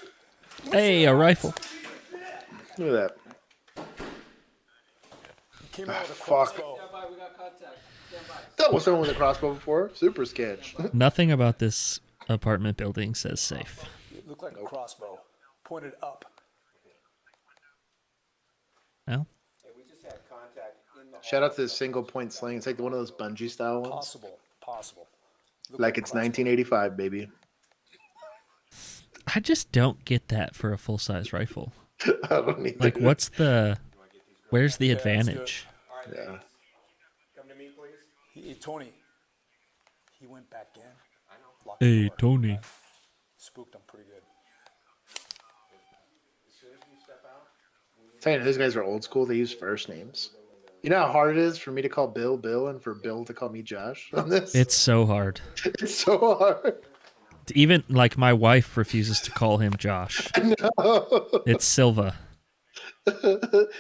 Hey, a rifle. Look at that. Came out with a Fuck. crossbow. That was someone with a crossbow before. Super sketch. Nothing about this apartment building says safe. It looked like a crossbow, pointed up. Well, Shout out to the single point sling. It's like one of those bungee style ones. Possible. Like it's 1985, baby. I just don't get that for a full size rifle. I don't either. Like, where's the advantage? Yeah. Come to me, please. Tony, he went back in. Hey, Tony. Spooked him pretty good. Saying those guys are old school. They use first names. You know how hard it is for me to call Bill Bill and for Bill to call me Josh on this? It's so hard. It's so hard. Even like my wife refuses to call him Josh. No. It's Silva.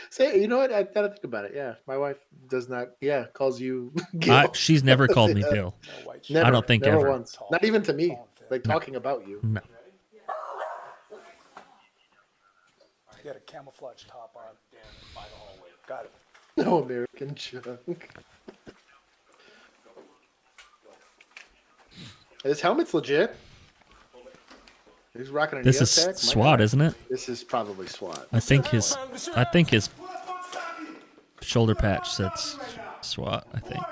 Say, you know what? I gotta think about it. Yeah, my wife does not. Yeah, calls you. Gil. She's never called me Bill. Never, I don't think never ever. once. Not even to me. Like No. talking about you. No. He had a camouflage top on. Got it. No American junk. This helmet's legit. He's rocking an This is Neotech. My SWAT, God. isn't it? This is probably SWAT. I think his shoulder patch says SWAT, I think.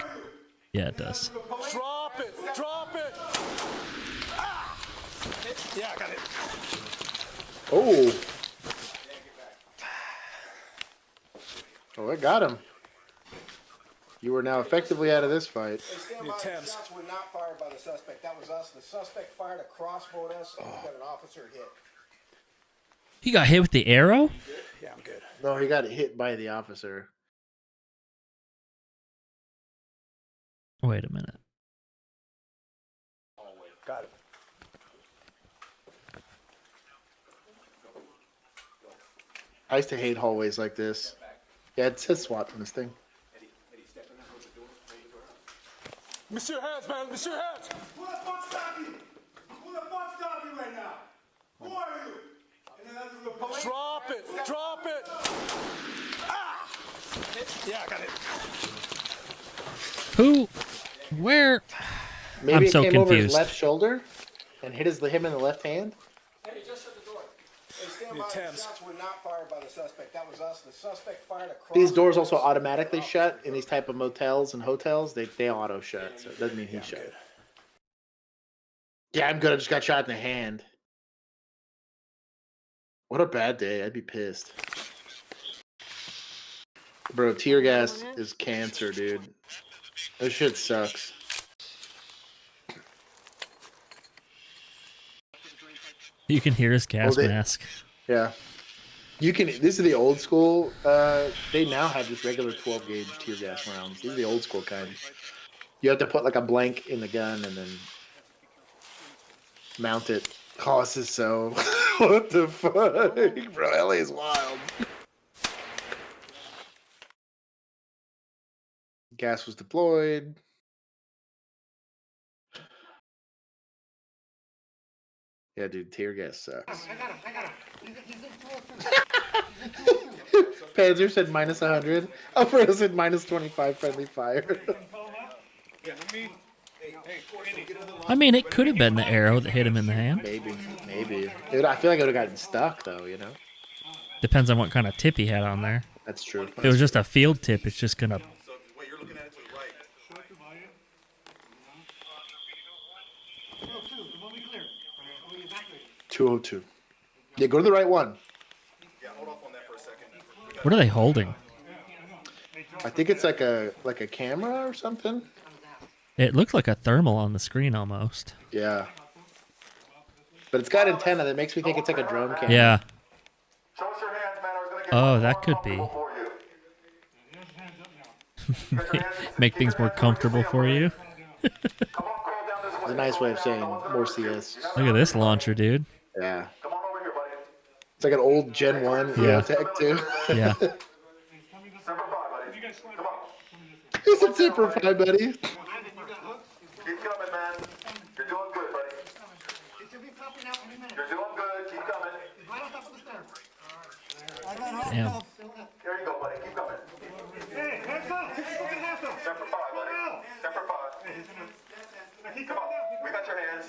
Yeah, it does. Drop it! Drop it! Ah! Yeah, I got it. Oh. Oh, I got him. You are now effectively out of this fight. The attempts. Shots were not fired by the suspect. That was us. The suspect fired a crossbow at us, and we got an officer hit. He got hit with the arrow? Yeah, I'm good. No, he got hit by the officer. Wait a minute. Got it. I used to hate hallways like this. Yeah, it says SWAT on this thing. Monsieur Hands, man! Monsieur Hands! Who the fuck stopped you? Who the fuck stopped you right now? Who are you? And then that's the police. Drop it! Drop it! Ah! Yeah, I got it. Who? Where? Maybe I'm it so came over his confused. left shoulder and hit him in the left hand. Hey, just shut the door. Hey, stand by. The shots were not fired by the suspect. That was us. The suspect fired a crossbow. These doors also automatically shut in these type of motels and hotels. They auto shut, so it doesn't mean he shut. Yeah, I'm good. I just got shot in the hand. What a bad day. I'd be pissed. Bro, tear gas is cancer, dude. This shit sucks. You can hear his gas mask. Yeah. You can. This is the old school. They now have just regular 12 gauge tear gas rounds. These are the old school kind. You have to put like a blank in the gun and then mount it. Oh, this is so. What the fuck, bro? LA is wild. Gas was deployed. Yeah, dude, tear gas sucks. I got him. Panzer said minus 100. Alfredo said minus 25 friendly fire. I mean, it could have been the arrow that hit him in the hand. Maybe. Dude, I feel like I would have gotten stuck, though, you know? Depends on what kind of tip he had on there. That's true. If it was just a field tip, it's just gonna. Wait, you're looking at it to the right. 202. Yeah, go to the right one. Yeah, hold off on that for a second. What are they holding? I think it's like a camera or something. It looks like a thermal on the screen almost. Yeah. But it's got antenna that makes me think it's like a drone camera. Yeah. Oh, that could be. Make things more comfortable for you. It's a nice way of saying more CS. Look at this launcher, dude. Yeah. It's like an old Gen 1 Yeah. Tech too. Yeah. It's a Semper Fi, buddy. Keep coming, man. You're doing good, buddy. You're doing good. Keep coming. Damn. There you go, buddy. Keep coming. Hey, hands up. Semper Fi, buddy. Semper Fi. Come on. We got your hands.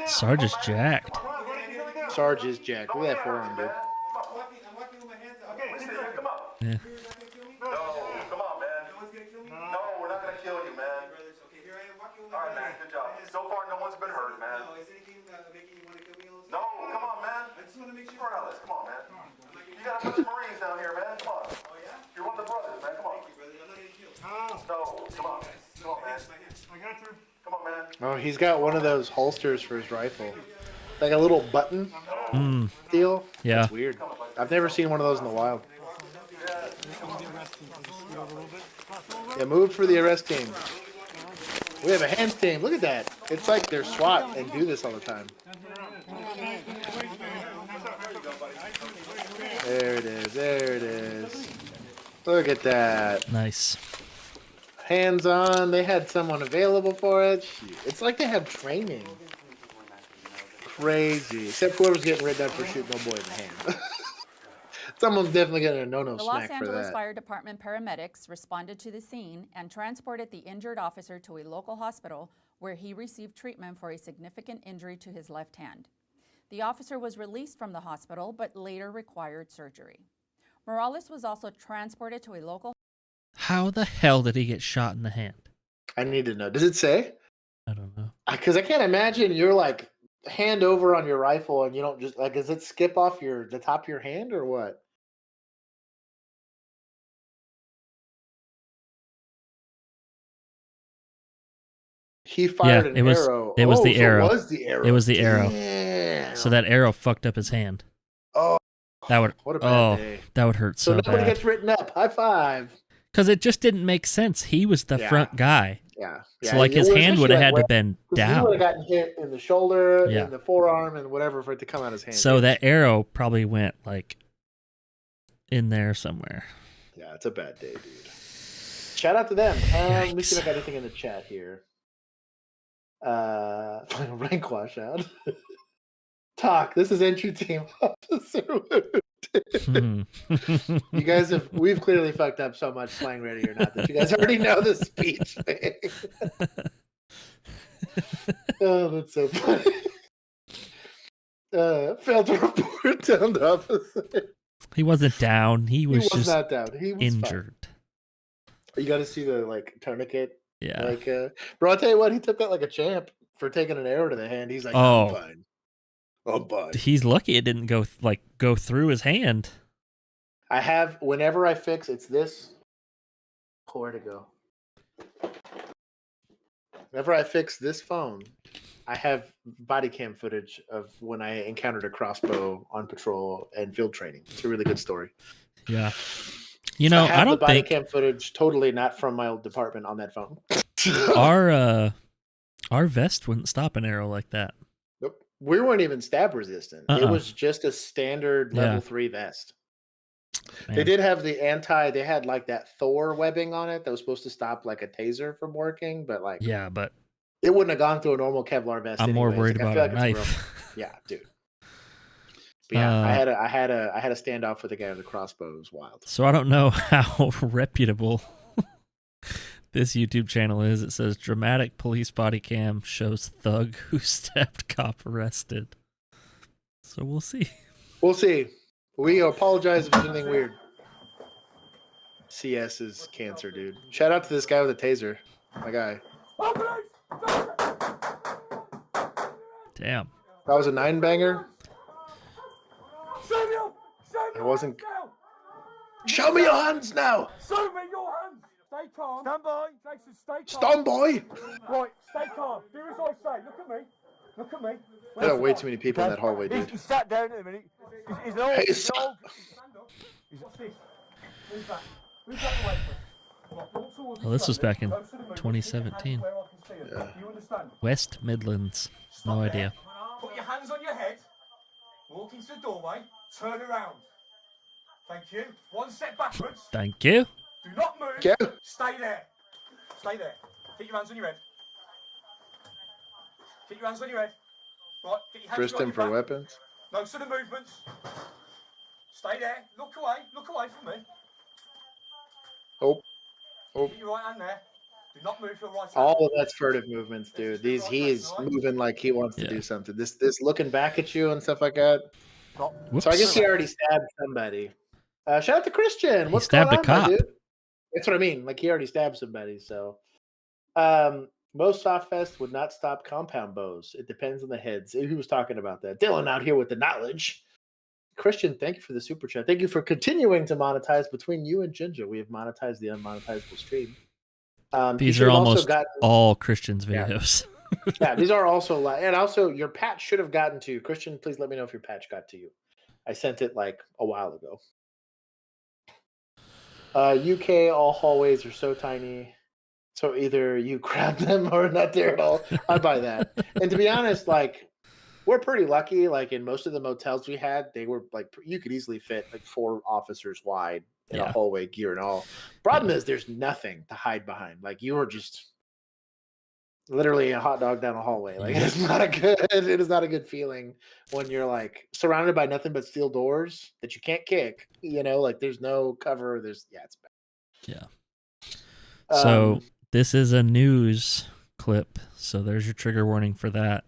Sarge is jacked. Sarge is jacked. Look at that forearm, dude. Come on. Yeah. No, come on, man. No, we're not going to kill you, man. All right, man. Good job. So far, no one's been hurt, man. No, come on, man. I just want to make sure. Morales, come on, man. You got a bunch of Marines down here, man. Come on. You're one of the brothers, man. Come on. No, come on. Come on, man. Come on, man. Oh, he's got one of those holsters for his rifle. Like a little button deal. Yeah. That's weird. I've never seen one of those in the wild. Yeah, move for the arrest team. We have a hands team. Look at that. It's like they're SWAT and do this all the time. There it is. There it is. Look at that. Nice. Hands on. They had someone available for it. It's like they have training. Crazy. Except whoever's getting written up for shooting no boy in the hand. Someone's definitely getting a no-no The Los smack for Angeles that. Fire Department paramedics responded to the scene and transported the injured officer to a local hospital where he received treatment for a significant injury to his left hand. The officer was released from the hospital but later required surgery. Morales was also transported to a local. How the hell did he get shot in the hand? I need to know. Does it say? I don't know. Because I can't imagine you're like hand over on your rifle and you don't just like, does it skip off the top of your hand or what? He fired an arrow. It was the arrow. It was the arrow. It was the arrow. Damn. So that arrow fucked up his hand. Oh, that would. What a bad day. That would hurt so nobody bad. gets written up. High five. Because it just didn't make sense. He was the front guy. Yeah. So like his hand would have had to been He down. would have gotten hit in the shoulder, Yeah. in the forearm, and whatever for it to come out of his hand. So that arrow probably went like in there somewhere. Yeah, it's a bad day, dude. Shout out to them. Let me see if I got anything in the chat here. Rank washout. Talk. This is entry team officer. You guys we've clearly fucked up so much, slang ready or not, that you guys already know the speech thing. Oh, that's so funny. Failed to report down to officer. He wasn't down. He was just not down. He was injured. Fine. You got to see the like tourniquet. Yeah. Like, bro, I'll tell you what, he took that like a champ for taking an arrow to the hand. He's like, Oh. I'm fine. I'm fine. He's lucky it didn't go through his hand. I have, whenever I fix, it's this. Where to go? Whenever I fix this phone, I have body cam footage of when I encountered a crossbow on patrol and field training. It's a really good story. Yeah. You know, I don't the body think cam footage totally not from my old department on that phone. our vest wouldn't stop an arrow like that. Nope. We weren't even stab resistant. It was just a standard level 3 vest. Man. They did have they had like that Thor webbing on it that was supposed to stop like a taser from working, but like Yeah, but it wouldn't have gone through a normal Kevlar vest. I'm more anyways. worried Like, about a it's knife. yeah, dude. But yeah, I had a standoff with the guy with the crossbow. It was wild. So I don't know how reputable this YouTube channel is. It says dramatic police body cam shows thug who stabbed cop arrested. So we'll see. We'll see. We apologize if there's anything weird. CS is cancer, dude. Shout out to this guy with a taser. My guy. Damn. That was a 9-banger. It wasn't. Show me your hands now. Show me your hands. Stay calm. Stand by. Jason, stay calm. Stand by. Right, stay calm. Do as I say. Look at me. Look at me. There are way too many people in that hallway, dude. He sat down in a minute. He's an old. Hey, he's an old. What's this? Who's that? Who's that away from? Well, this was back in 2017. Yeah. You understand? West Midlands. No idea. Put your hands on your head. Walk into the doorway. Turn around. Thank you. One step backwards. Thank you. Do not move. Yeah. Stay there. Stay there. Keep your hands on your head. Keep your hands on your head. Right. Get your hands Frisk behind him for your back. weapons. No sudden movements. Stay there. Look away. Look away from me. Oh. Keep your right hand there. Do not move your right hand. All of that's furtive movements, dude. He is moving like he wants to do something. This looking back at you and stuff like that. Whoops. So I guess he already stabbed somebody. Shout out to Christian. What's stabbed going a on, cop. dude? That's what I mean. Like he already stabbed somebody. So, most soft vests would not stop compound bows. It depends on the heads. Who was talking about that? Dylan out here with the knowledge. Christian, thank you for the super chat. Thank you for continuing to monetize between you and Ginger. We have monetized the unmonetizable stream. These are almost all Christian's videos. Yeah, these are also and also your patch should have gotten to you. Christian, please let me know if your patch got to you. I sent it like a while ago. UK, all hallways are so tiny. So either you grab them or not there at all. I buy that. And to be honest, like we're pretty lucky. Like in most of the motels we had, they were like you could easily fit like 4 officers wide in a hallway, gear and all. Problem is there's nothing to hide behind. Like you are just literally a hot dog down a hallway. Like it is not a good feeling when you're like surrounded by nothing but steel doors that you can't kick. You know, like there's no cover. It's bad. Yeah. So this is a news clip. So there's your trigger warning for that.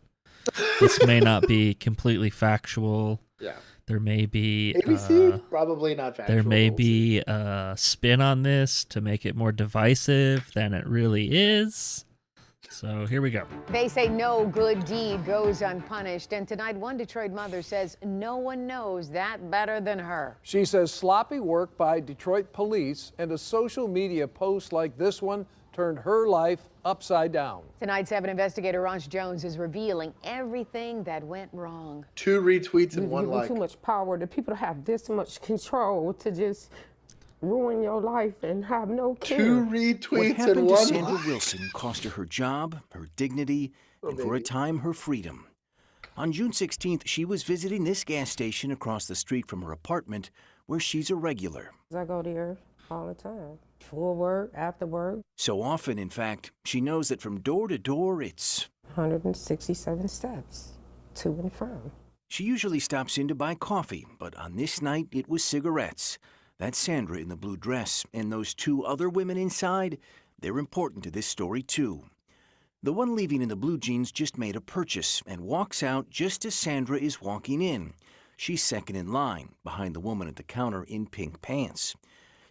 This may not be completely factual. Yeah. There may be ABC, probably not factual. There may be a spin on this to make it more divisive than it really is. So here we go. They say no good deed goes unpunished. And tonight, one Detroit mother says no one knows that better than her. She says sloppy work by Detroit police and a social media post like this one turned her life upside down. Tonight, 7 investigator Ronch Jones is revealing everything that went wrong. 2 retweets and 1 like. Too much power to people to have this much control to just ruin your life and have no care. 2 retweets what and happened 1 to Sandra like. Wilson cost her job, her dignity, and for a time her freedom. On June 16th, she was visiting this gas station across the street from her apartment where she's a regular. I go there all the time. Before work, after work. So often, in fact, she knows that from door to door, it's 167 steps to and from. She usually stops in to buy coffee, but on this night, it was cigarettes. That's Sandra in the blue dress, and those 2 other women inside, they're important to this story, too. The one leaving in the blue jeans just made a purchase and walks out just as Sandra is walking in. She's second in line, behind the woman at the counter in pink pants.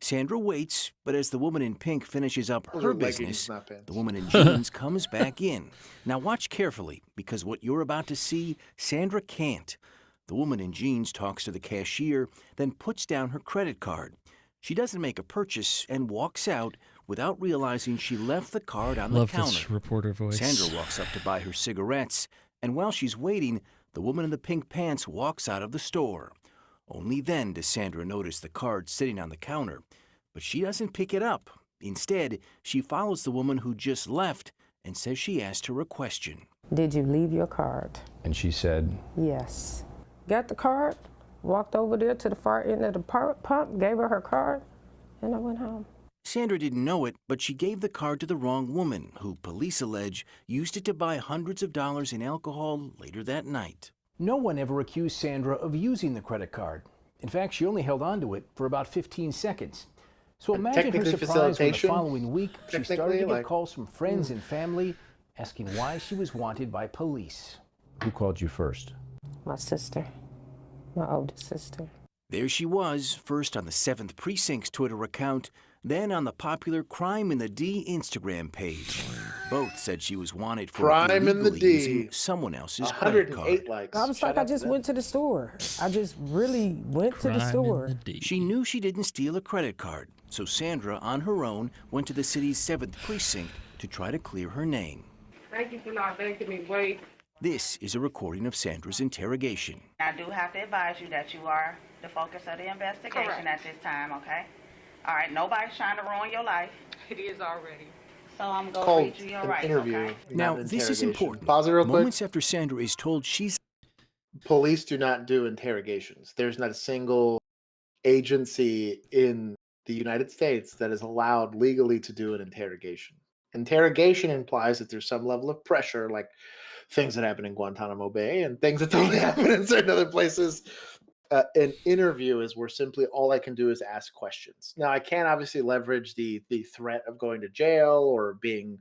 Sandra waits, but as the woman in pink finishes up her business, the woman in jeans comes back in. Now watch carefully, because what you're about to see, Sandra can't. The woman in jeans talks to the cashier, then puts down her credit card. She doesn't make a purchase and walks out without realizing she left the card on the counter. Love this reporter voice. Sandra walks up to buy her cigarettes, and while she's waiting, the woman in the pink pants walks out of the store. Only then does Sandra notice the card sitting on the counter, but she doesn't pick it up. Instead, she follows the woman who just left and says she asked her a question. Did you leave your card? And she said, yes. Got the card, walked over there to the far end of the pump, gave her card, and I went home. Sandra didn't know it, but she gave the card to the wrong woman, who police allege used it to buy hundreds of dollars in alcohol later that night. No one ever accused Sandra of using the credit card. In fact, she only held on to it for about 15 seconds. So imagine her surprise when the following week she started to get calls from friends and family asking why she was wanted by police. who called you first? My sister, my oldest sister. There she was, first on the 7th Precinct's Twitter account, then on the popular Crime in the D Instagram page. Both said she was wanted for Crime in the D using someone else's credit card. Likes. I was like, I just went to the store. I just really went to the store. She knew she didn't steal a credit card, so Sandra, on her own, went to the city's 7th Precinct to try to clear her name. Thank you for not making me wait. This is a recording of Sandra's interrogation. I do have to advise you that you are the focus of the investigation at this time, okay? All right, nobody's trying to ruin your life. It is already. So I'm going to read you your rights, okay? Now, this is important. Pause it real quick. Moments after Sandra is told she's... Police do not do interrogations. There's not a single agency in the United States that is allowed legally to do an interrogation. Interrogation implies that there's some level of pressure, like things that happen in Guantanamo Bay and things that don't happen in certain other places. An interview is where simply all I can do is ask questions. Now, I can't obviously leverage the threat of going to jail or being,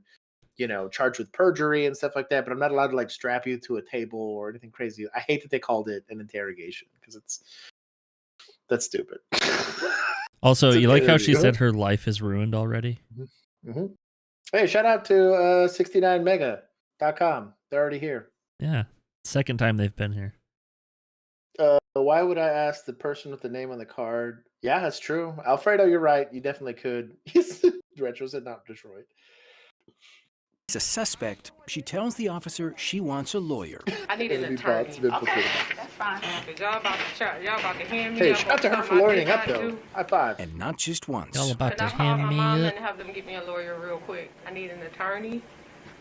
charged with perjury and stuff like that, but I'm not allowed to strap you to a table or anything crazy. I hate that they called it an interrogation because that's stupid. Also, you like how she said her life is ruined already? Mm-hmm. Hey, shout out to 69mega.com. They're already here. Yeah. Second time they've been here. Why would I ask the person with the name on the card? Yeah, that's true. Alfredo, you're right. You definitely could. Retro said not Detroit. As a suspect, she tells the officer she wants a lawyer. I need an attorney. Okay, that's fine. Y'all about to hand me Hey, up shout out to on her for something I lawyering did up, not though. do. High five. And not just once. Y'all about Can to I call hand my me mom up. and have them get me a lawyer real quick? I need an attorney.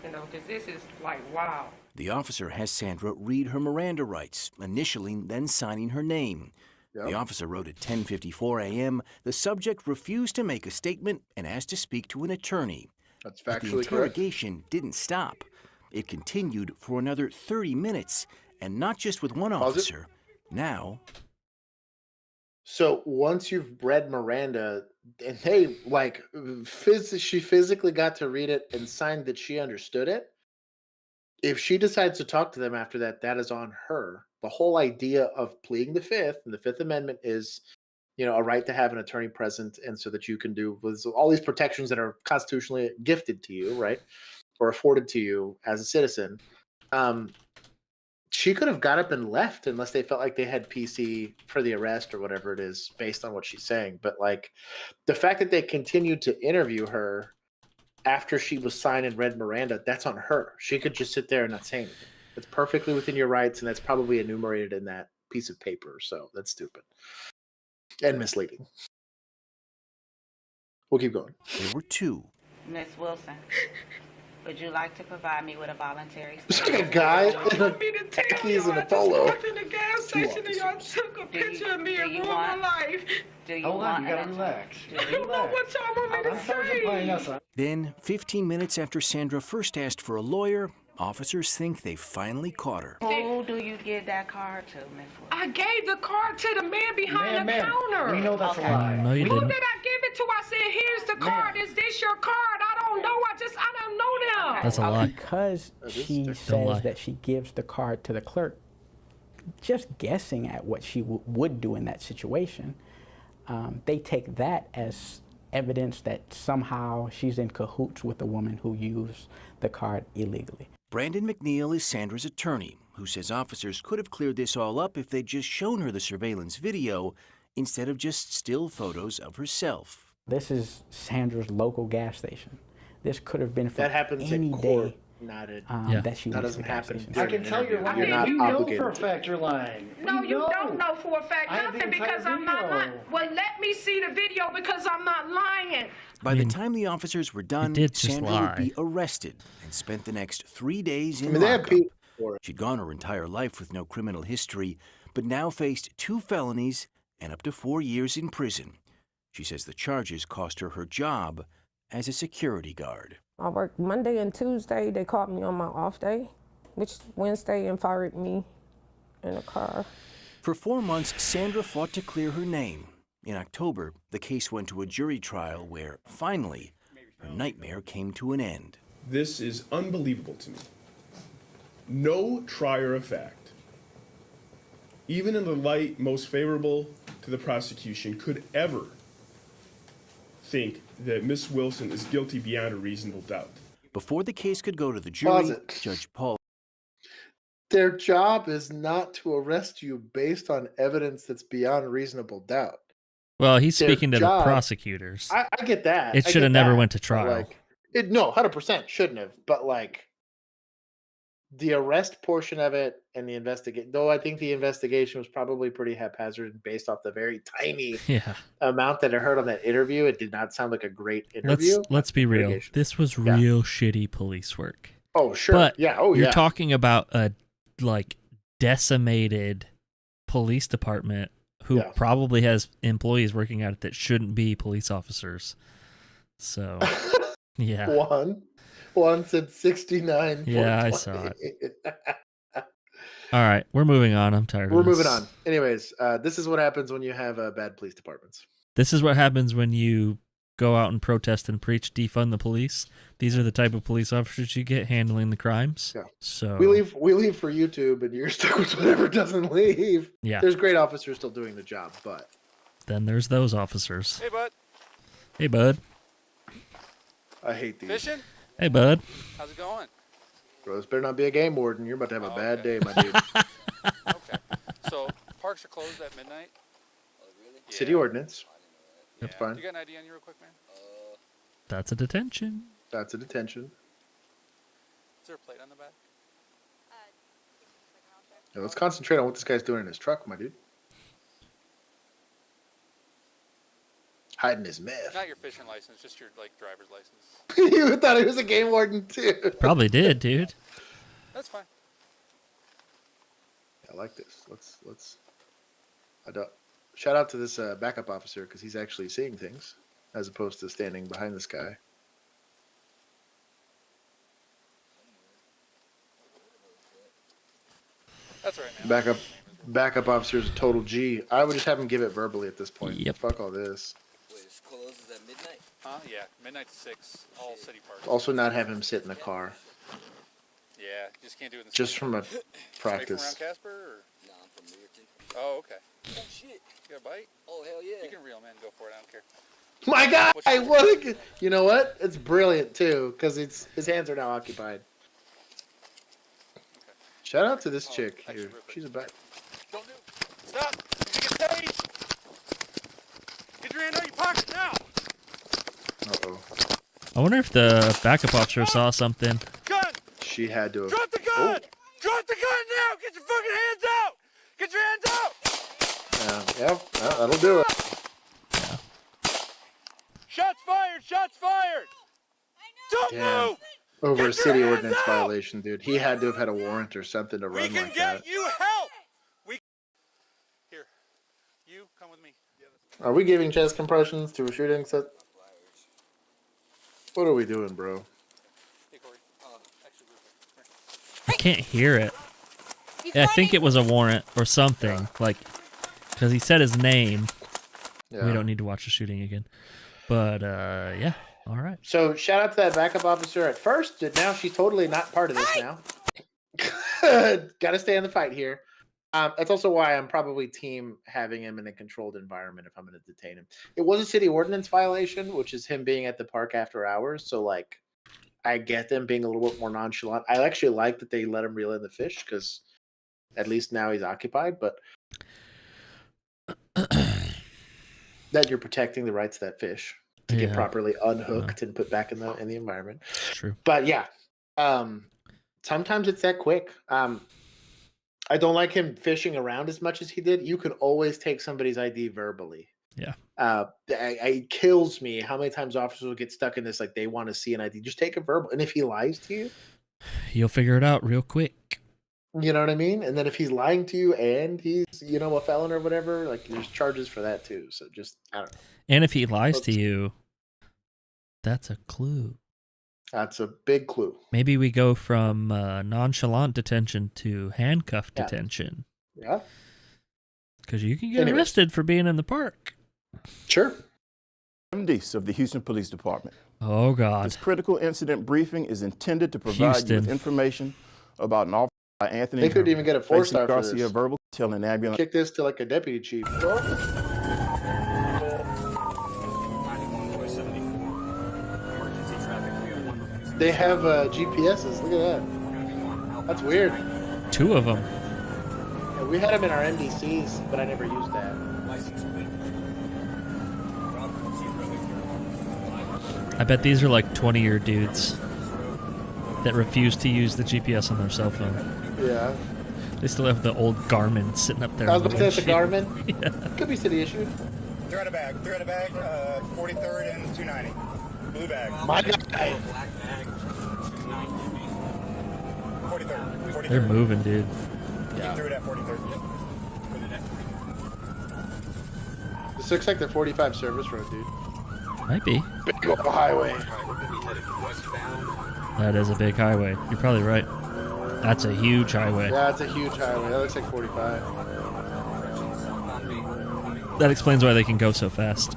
You know, because this is like, wow. The officer has Sandra read her Miranda rights, initially then signing her name. Yep. The officer wrote at 10:54 a.m. The subject refused to make a statement and asked to speak to an attorney. That's But the factually correct. interrogation didn't stop. It continued for another 30 minutes, and not just with one officer. Now, So once you've read Miranda, and they like she physically got to read it and signed that she understood it. If she decides to talk to them after that, that is on her. The whole idea of pleading the Fifth and the Fifth Amendment is, a right to have an attorney present, and so that you can do with all these protections that are constitutionally gifted to you, right, or afforded to you as a citizen. She could have got up and left unless they felt like they had PC for the arrest or whatever it is, based on what she's saying. But like the fact that they continued to interview her after she was signed and read Miranda, that's on her. She could just sit there and not say anything. It's perfectly within your rights, and that's probably enumerated in that piece of paper. So that's stupid and misleading. We'll keep going. there were two. Miss Wilson, would you like to provide me with a voluntary Just like a guy in a khakis and a polo. Walked in the gas station and y'all took a picture of me and ruined my life. Do you Hold on, want you gotta an relax. I don't know what y'all want me to say. Then, 15 minutes after Sandra first asked for a lawyer, officers think they finally caught her. Who do you give that card to, Miss Wilson? I gave the card to the man behind the counter. We know that's a lie. No, you Who didn't. did I give it to? I said, here's the card. Is this your card? I don't know. I don't know them. That's a lie. Because she lie. says that she gives the card to the clerk, just guessing at what she would do in that situation, they take that as evidence that somehow she's in cahoots with the woman who used the card illegally. Brandon McNeil is Sandra's attorney, who says officers could have cleared this all up if they'd just shown her the surveillance video instead of just still photos of herself. This is Sandra's local gas station. This could have been from That happens any in court. day Not it. that she That went to doesn't the gas happen. station. I can tell you're You're lying. not You know obligated for a to. fact you're lying. No, We you know. don't know for a fact I have the nothing entire because I'm not video. lying. Well, let me see the video because I'm not lying. By the time the officers were done, did just Sandra lie. would be arrested and spent the next 3 days in they have lockup. people for it. She'd gone her entire life with no criminal history, but now faced 2 felonies and up to 4 years in prison. She says the charges cost her her job as a security guard. I worked Monday and Tuesday. They called me on my off day, which Wednesday, and fired me in a car. For 4 months, Sandra fought to clear her name. In October, the case went to a jury trial where, finally, her nightmare came to an end. This is unbelievable to me. No trier of fact, even in the light most favorable to the prosecution, could ever think that Miss Wilson is guilty beyond a reasonable doubt. Before the case could go to the jury, Pause it. Judge Paul. Their job is not to arrest you based on evidence that's beyond reasonable doubt. Well, he's Their speaking to job- the prosecutors. I get that. It I should have get never that, went to but, trial. Like, no, 100% shouldn't have. But like the arrest portion of it and the investigation, though I think the investigation was probably pretty haphazard based off the very tiny Yeah. amount that I heard on that interview. It did not sound like a great interview. Let's be real. This was real shitty police work. Oh, sure. But Yeah. Oh, you're yeah. talking about a decimated police department who Yeah. probably has employees working at it that shouldn't be police officers. So, yeah. One said 69. Yeah, I saw it. All right, we're moving on. I'm tired We're of this. moving on. Anyways, this is what happens when you have bad police departments. This is what happens when you go out and protest and preach defund the police. These are the type of police officers you get handling the crimes. Yeah. So We leave for YouTube, and you're stuck with whatever doesn't leave. Yeah. There's great officers still doing the job, but then there's those officers. Hey, bud. Hey, bud. I hate these. Fishing? Hey, bud. How's it going? Bro, this better not be a game warden. You're about to have a bad day, my dude. Okay. So, parks are closed at midnight? City ordinance. That's fine. You got an ID on you real quick, man? That's a detention. That's a detention. Is there a plate on the back? Yeah, let's concentrate on what this guy's doing in his truck, my dude. Hiding his meth. Not your fishing license, just your driver's license. You thought he was a game warden too. Probably did, dude. That's fine. I like this. Let's. Shout out to this backup officer because he's actually seeing things as opposed to standing behind this guy. That's right, man. Backup officer is a total G. I would just have him give it verbally at this point. Yep. Fuck all this. Wait, it's closed at midnight? Huh? Yeah, midnight to 6, all city parks. Also, not have him sit in the car. Yeah, you just can't do it in the Just from a Are you practice. from around Casper? Or? No, I'm from Learton. Oh, okay. Oh, shit. You got a bite? Oh, hell yeah. You can reel, man. Go for it. I don't care. My God! You know what? It's brilliant too because his hands are now occupied. Okay. Shout out to this chick here. She's a back. Don't do it. Stop. You get tased. Get your hand out of your pocket now. Uh-oh. I wonder if the backup officer saw something. Gun. She had to have. Drop the gun. Drop the gun now. Get your fucking hands out. Get your hands out. Yeah, that'll do it. Shots fired. Shots fired. Don't Damn. move. Over a Get your city hands ordinance out. violation, dude. He had to have had a warrant or something to We run can like get that. you help. Here. You come with me. Are we giving chest compressions to a shooting set? What are we doing, bro? Hey, Corey. I can't hear it. Yeah, I think it was a warrant or something, because he said his name. Yeah. We don't need to watch the shooting again. But, yeah. All right. So, shout out to that backup officer at first, but now she's totally not part of this now. Got to stay in the fight here. That's also why I'm probably team having him in a controlled environment if I'm going to detain him. It was a city ordinance violation, which is him being at the park after hours. So, I get them being a little bit more nonchalant. I actually like that they let him reel in the fish because at least now he's occupied, but that you're protecting the rights of that fish to get properly unhooked and put back in the environment. True. But yeah, sometimes it's that quick. I don't like him fishing around as much as he did. You can always take somebody's ID verbally. Yeah. It kills me how many times officers will get stuck in this, they want to see an ID. Just take a verbal. And if he lies to you, you'll figure it out real quick. You know what I mean? And then if he's lying to you and he's, a felon or whatever, there's charges for that too. So just, I don't know. And if he lies to you, that's a clue. That's a big clue. Maybe we go from nonchalant detention to handcuffed detention. Yeah. Because you can get arrested for being in the park. Sure. MDs of the Houston Police Department. Oh, God. This critical incident briefing is intended to provide you with information about an officer by Anthony. They couldn't even get a 4-star for Garcia this. verbal telling an ambulance. Kick this to a deputy chief. They have GPSs. Look at that. That's weird. 2 of them. Yeah, we had them in our MDCs, but I never used that. I bet these are 20-year dudes that refuse to use the GPS on their cell phone. Yeah. They still have the old Garmin sitting up there. I was about to say the Garmin. Yeah. Could be city issued. They're at a bag. 43rd and 290. Blue bag. My God. 43rd. They're moving, dude. Yeah. Threw it at 43rd. This looks like the 45 service road, dude. Might be. Big old highway. That is a big highway. You're probably right. That's a huge highway. Yeah, it's a huge highway. That looks like 45. That explains why they can go so fast.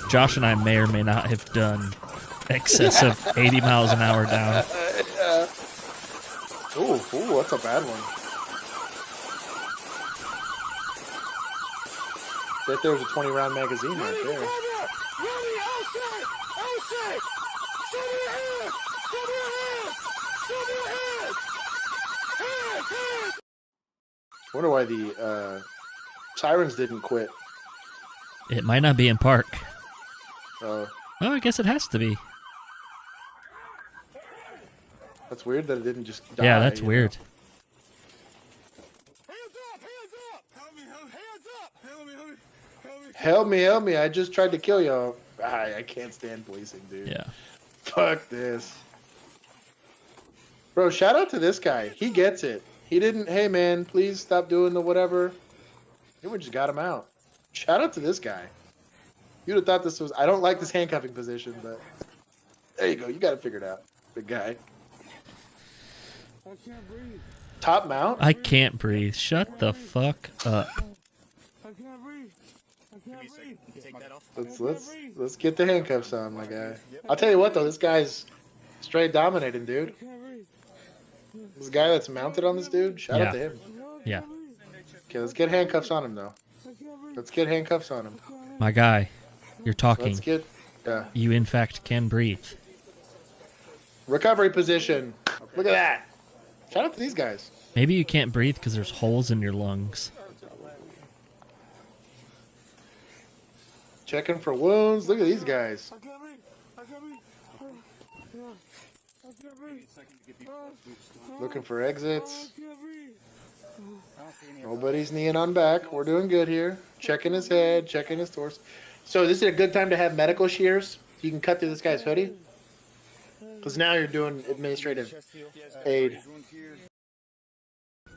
Josh and I may or may not have done excess of 80 miles an hour down. Yeah. Ooh, that's a bad one. Bet there was a 20-round magazine right there. I wonder why the sirens didn't quit. It might not be in park. Oh, I guess it has to be. That's weird that it didn't just die. Yeah, that's weird. Help me. I just tried to kill you. I can't stand policing, dude. Yeah. Fuck this. Bro, shout out to this guy. He gets it. He didn't, hey man, please stop doing the whatever. We just got him out. Shout out to this guy. You'd have thought this was, I don't like this handcuffing position, but there you go. You got it figured out. Big guy. I can't breathe. Top mount? I can't breathe. Shut the fuck up. I can't breathe. I can't breathe. Take that off. Let's get the handcuffs on, my guy. I'll tell you what though, this guy's straight dominating, dude. This guy that's mounted on this dude, shout out to him. Yeah. Okay, let's get handcuffs on him though. Let's get handcuffs on him. My guy, you're talking. Let's get, You in fact can breathe. recovery position. Look at that. Shout out to these guys. Maybe you can't breathe because there's holes in your lungs. Checking for wounds. Look at these guys. Looking for exits. Nobody's kneeing on back. We're doing good here. Checking his head, checking his torso. So this is a good time to have medical shears. You can cut through this guy's hoodie. Because now you're doing administrative aid.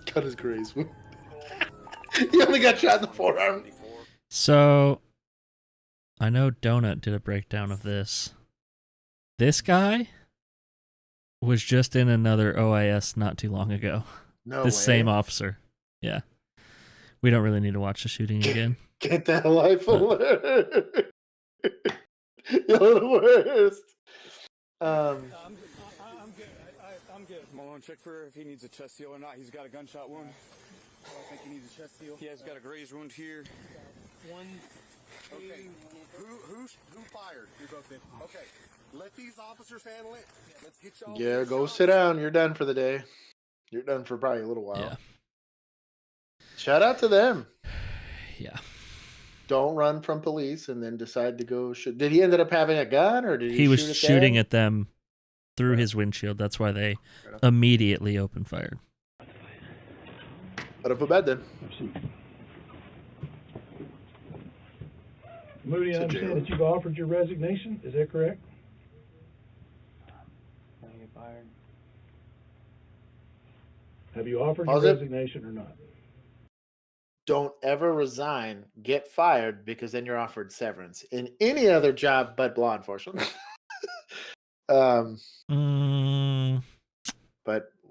Cut his graze. He only got shot in the forearm. So, I know Donut did a breakdown of this. This guy was just in another OIS not too long ago. No the way. same officer. Yeah. We don't really need to watch the shooting again. Get that life alert. You're the worst. I'm good. Malone, check for if he needs a chest seal or not. He's got a gunshot wound. I don't think he needs a chest seal. He has got a graze wound here. One. Okay. Who fired? You both did. Okay. Let these officers handle it. Let's get y'all. Yeah, go sit down. You're done for the day. You're done for probably a little while. Yeah. Shout out to them. Yeah. Don't run from police and then decide to go shoot. Did he ended up having a gun or did he was shoot at shooting them? at them through his windshield. That's why they immediately opened fire. Put up a bed then. Moody, I understand that you've offered your resignation. Is that correct? When I get fired. Have you offered Pause your it. resignation or not? Don't ever resign, get fired, because then you're offered severance in any other job but law enforcement.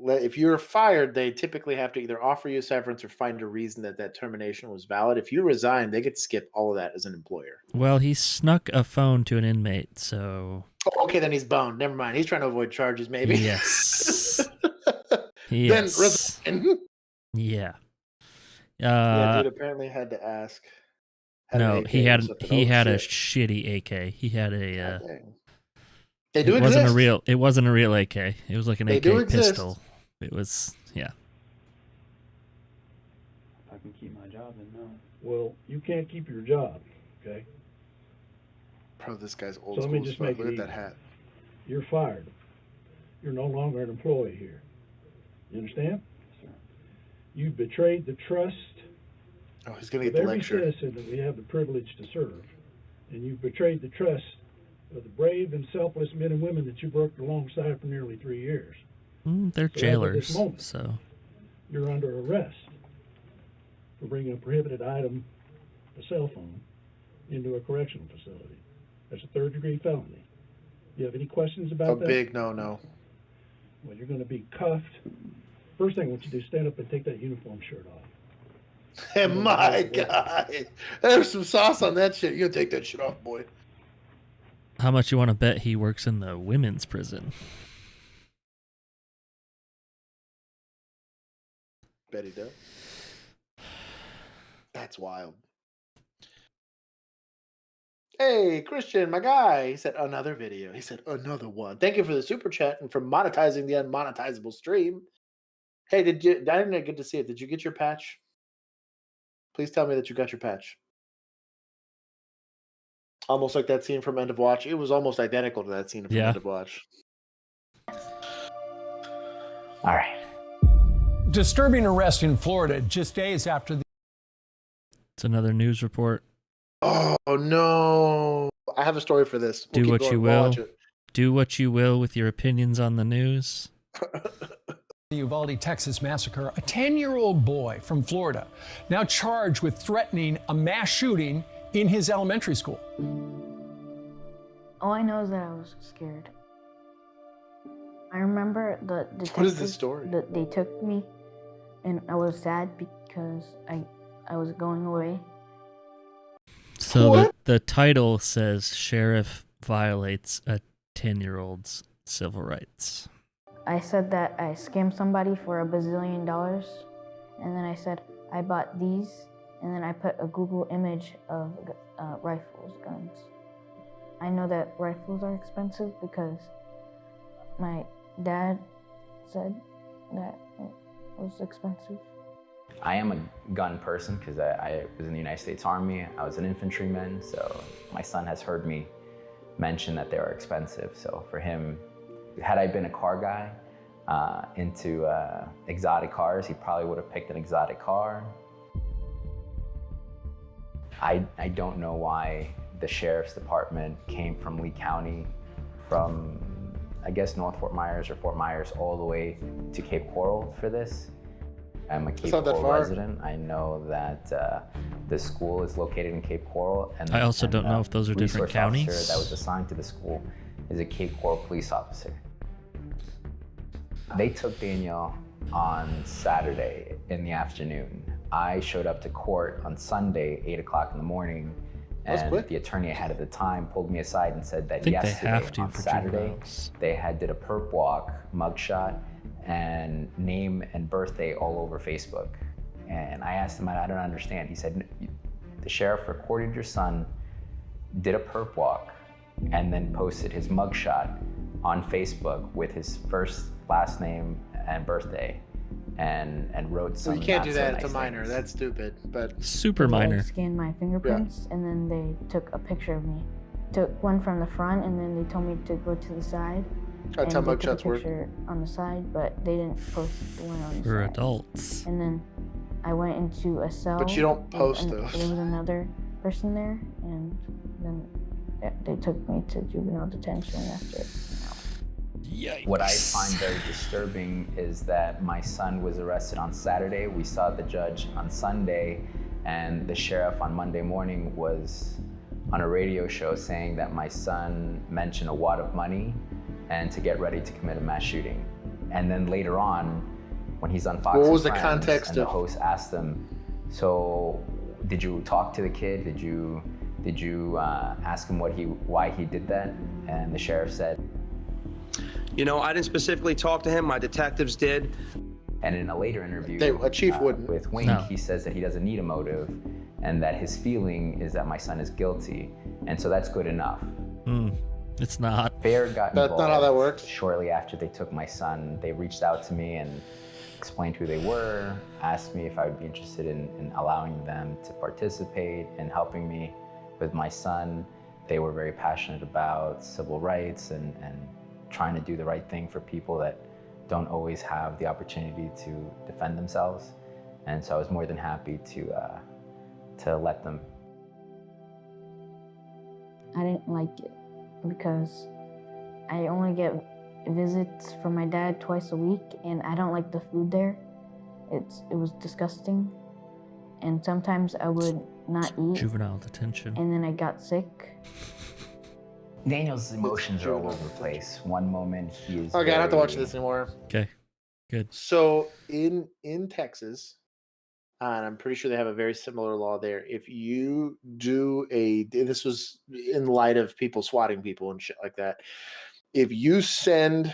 But if you're fired, they typically have to either offer you severance or find a reason that termination was valid. If you resign, they get to skip all of that as an employer. Well, he snuck a phone to an inmate, so... Oh, okay, then he's boned. Never mind. He's trying to avoid charges, maybe. Yes. Then resign. Yeah. Yeah, dude apparently had to ask. No, he had a shitty AK. He had a. They do it exist. It wasn't a real AK. It was like an They AK do exist. pistol. It was If I can keep my job, then no. Well, you can't keep your job, okay? Bro, this guy's old So let me school. just Fuck. make Look it at that easy. hat. You're fired. You're no longer an employee here. You understand? You betrayed the trust Oh, he's gonna of get the every lecture. citizen that we have the privilege to serve, and you've betrayed the trust of the brave and selfless men and women that you worked alongside for nearly 3 years. they're So as of this jailers. moment, So you're under arrest for bringing a prohibited item, a cell phone, into a correctional facility. That's a third-degree felony. You have any questions about A that? big no. Well, you're going to be cuffed. First thing I want you to do, stand up and take that uniform shirt off. My God, there's some sauce on that shit. You gotta take that shit off, boy. how much you want to bet he works in the women's prison? Bet he does. That's wild. Hey, Christian, my guy. He said another video. He said another one. Thank you for the super chat and for monetizing the unmonetizable stream. Hey, I didn't get to see it. Did you get your patch? Please tell me that you got your patch. Almost like that scene from End of Watch. It was almost identical to that scene from End of Watch. All right. Disturbing arrest in Florida just days after the... It's another news report. Oh, no. I have a story for this. Do what you will. Do what you will with your opinions on the news. The Uvalde, Texas massacre, a 10-year-old boy from Florida now charged with threatening a mass shooting in his elementary school. All I know is that I was scared. I remember the detectives, what is this story? They took me, and I was sad because I was going away. So the title says Sheriff Violates a 10-year-old's Civil Rights. I said that I scammed somebody for $1 bazillion, and then I said I bought these, and then I put a Google image of rifles, guns. I know that rifles are expensive because my dad said that it was expensive. I am a gun person because I was in the United States Army. I was an infantryman, so my son has heard me mention that they are expensive. So for him, had I been a car guy into exotic cars, he probably would have picked an exotic car. I don't know why the sheriff's department came from Lee County, from I guess North Fort Myers or Fort Myers all the way to Cape Coral for this. I'm a Cape Coral resident. I know that the school is located in Cape Coral. And I also don't know if those are different counties. The officer that was assigned to the school is a Cape Coral police officer. They took Daniel on Saturday in the afternoon. I showed up to court on Sunday, 8 o'clock in the morning, and the attorney I had at the time pulled me aside and said that yesterday, on Saturday, they did a perp walk, mugshot, and name and birthday all over Facebook. And I asked him, I don't understand. He said, the sheriff recorded your son, did a perp walk, and then posted his mugshot on Facebook with his first, last name, and birthday, and wrote some. Well, you can't do that to a minor. That's stupid. But super minor. They scanned my fingerprints, and then they took a picture of me. Took one from the front, and then they told me to go to the side. That's how mugshots work. On the side, but they didn't post the one on the For side. adults. And then I went into a cell. But you don't post and those. There was another person there, and then they took me to juvenile detention after. Yikes. What I find very disturbing is that my son was arrested on Saturday. We saw the judge on Sunday, and the sheriff on Monday morning was on a radio show saying that my son mentioned a wad of money and to get ready to commit a mass shooting. And then later on, when he's on Fox what was and the Friends, context and the host asked him, so did you talk to the kid? Did you ask him why he did that? And the sheriff said, you know, I didn't specifically talk to him, my detectives did. And in a later interview a chief wouldn't. With Wink, he says that he doesn't need a motive and that his feeling is that my son is guilty. And so that's good enough. It's not. FAIR got involved. That's not how that works. Shortly after they took my son, they reached out to me and explained who they were, asked me if I would be interested in allowing them to participate in helping me with my son. They were very passionate about civil rights and trying to do the right thing for people that don't always have the opportunity to defend themselves. And so I was more than happy to let them. I didn't like it because I only get visits from my dad twice a week, and I don't like the food there. It was disgusting, and sometimes I would not eat. Juvenile detention. And then I got sick. Daniel's emotions are all over the place. One moment he is. Okay, I don't have to watch this anymore. Okay, good. So in Texas, and I'm pretty sure they have a very similar law there. If you do this was in light of people swatting people and shit like that. If you send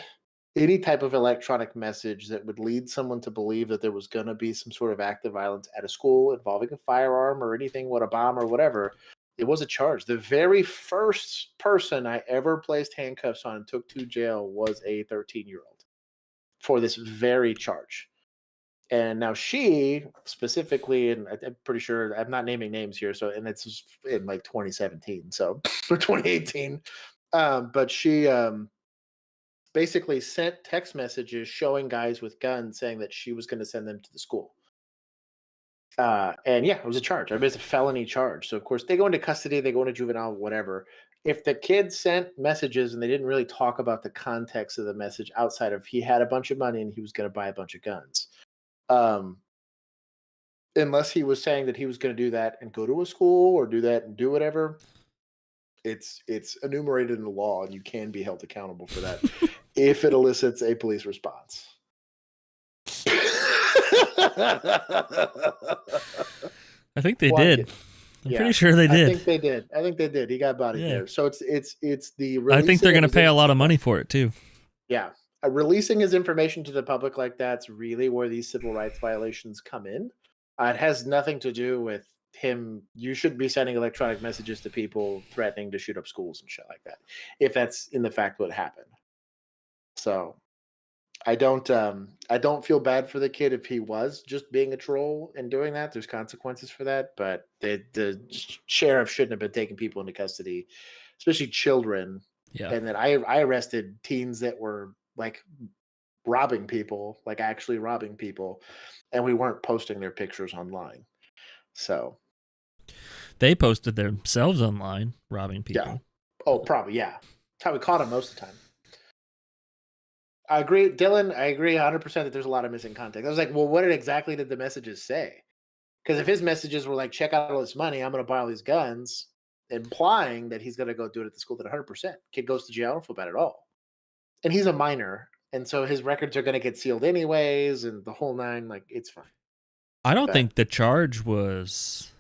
any type of electronic message that would lead someone to believe that there was going to be some sort of act of violence at a school involving a firearm or anything, a bomb or whatever, it was a charge. The very first person I ever placed handcuffs on and took to jail was a 13-year-old for this very charge. And now she specifically, and I'm pretty sure I'm not naming names here, so and it's in like 2017, so or 2018. But she basically sent text messages showing guys with guns saying that she was going to send them to the school. And yeah, it was a charge. I mean, it's a felony charge. So of course they go into custody, they go into juvenile, whatever. If the kid sent messages and they didn't really talk about the context of the message outside of he had a bunch of money and he was going to buy a bunch of guns. Unless he was saying that he was going to do that and go to a school or do that and do whatever, it's enumerated in the law and you can be held accountable for that if it elicits a police response. I think they did. I'm pretty sure they did. I think they did. He got bodied there. So it's the. I think they're going to pay a lot of money for it too. Yeah, releasing his information to the public like that's really where these civil rights violations come in. It has nothing to do with him. You shouldn't be sending electronic messages to people threatening to shoot up schools and shit like that, if that's in the fact what happened. So I don't feel bad for the kid if he was just being a troll and doing that. There's consequences for that, but the sheriff shouldn't have been taking people into custody, especially children. Yeah. And then I arrested teens that were like robbing people, like actually robbing people, and we weren't posting their pictures online. So they posted themselves online robbing people. Yeah. Oh, probably, yeah. That's how we caught them most of the time. I agree, Dylan. I agree 100% that there's a lot of missing context. I was like, well, what exactly did the messages say? Because if his messages were like, check out all this money, I'm going to buy all these guns, implying that he's going to go do it at the school, that 100%. Kid goes to jail, I don't feel bad at all. And he's a minor, and so his records are going to get sealed anyways, and the whole nine, like, it's fine. I don't think the charge was